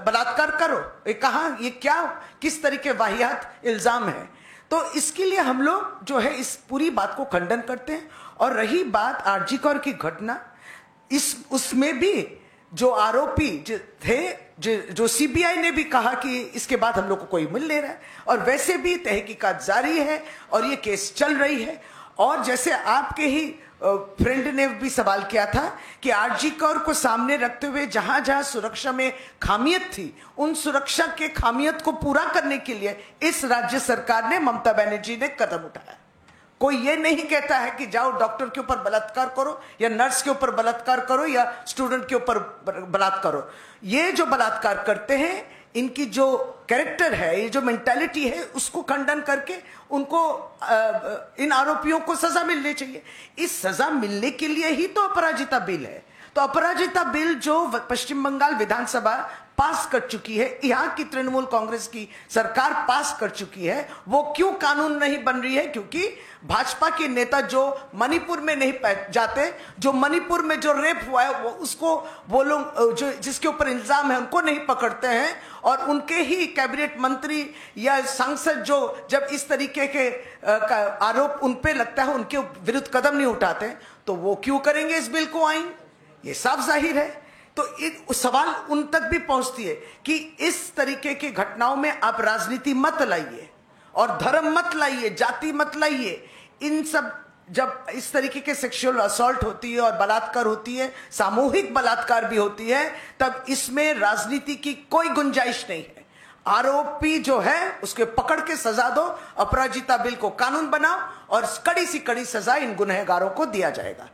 बलात्कार करो, ये कहाँ, ये क्या, किस तरीके वाहियात इल्जाम है। तो इसके लिए हम लोग जो है इस पूरी बात को खंडन करते हैं। और रही बात आरजीकर की घटना, उसमें भी जो आरोपी थे, जो सीबीआई ने भी कहा कि इसके बाद हम लोग को कोई मिल नहीं रहा है, और वैसे भी तहकीकात जारी है और ये केस चल रही है। और जैसे आपके ही फ्रेंड ने भी सवाल किया था कि आरजीकर को सामने रखते हुए जहां जहां सुरक्षा में खामियत थी, उन सुरक्षा के खामियत को पूरा करने के लिए इस राज्य सरकार ने, ममता बनर्जी ने कदम उठाया। कोई ये नहीं कहता है कि जाओ डॉक्टर के ऊपर बलात्कार करो या नर्स के ऊपर बलात्कार करो या स्टूडेंट के ऊपर बलात्कार करो। ये जो बलात्कार करते हैं, इनकी जो कैरेक्टर है, ये जो मेंटालिटी है, उसको खंडन करके उनको इन आरोपियों को सजा मिलनी चाहिए। इस सजा मिलने के लिए ही तो अपराजिता बिल है। तो अपराजिता बिल जो पश्चिम बंगाल विधानसभा पास कर चुकी है, यहाँ की तृणमूल कांग्रेस की सरकार पास कर चुकी है, वो क्यों कानून नहीं बन रही है? क्योंकि भाजपा के नेता जो मणिपुर में नहीं जाते, जो मणिपुर में जो रेप हुआ है वो लोग जो जिसके ऊपर इल्जाम है उनको नहीं पकड़ते हैं, और उनके ही कैबिनेट मंत्री या सांसद जो जब इस तरीके के आरोप उन पे लगता है उनके विरुद्ध कदम नहीं उठाते, तो वो क्यों करेंगे इस बिल को आइन? ये साफ जाहिर है। तो सवाल उन तक भी पहुंचती है कि इस तरीके की घटनाओं में आप राजनीति मत लाइए और धर्म मत लाइए, जाति मत लाइए। इन सब जब इस तरीके के सेक्सुअल असॉल्ट होती है और बलात्कार होती है, सामूहिक बलात्कार भी होती है, तब इसमें राजनीति की कोई गुंजाइश नहीं है। आरोपी जो है उसके पकड़ के सजा दो, अपराजिता बिल को कानून बनाओ और कड़ी सी कड़ी सजा इन गुनहगारों को दिया जाएगा।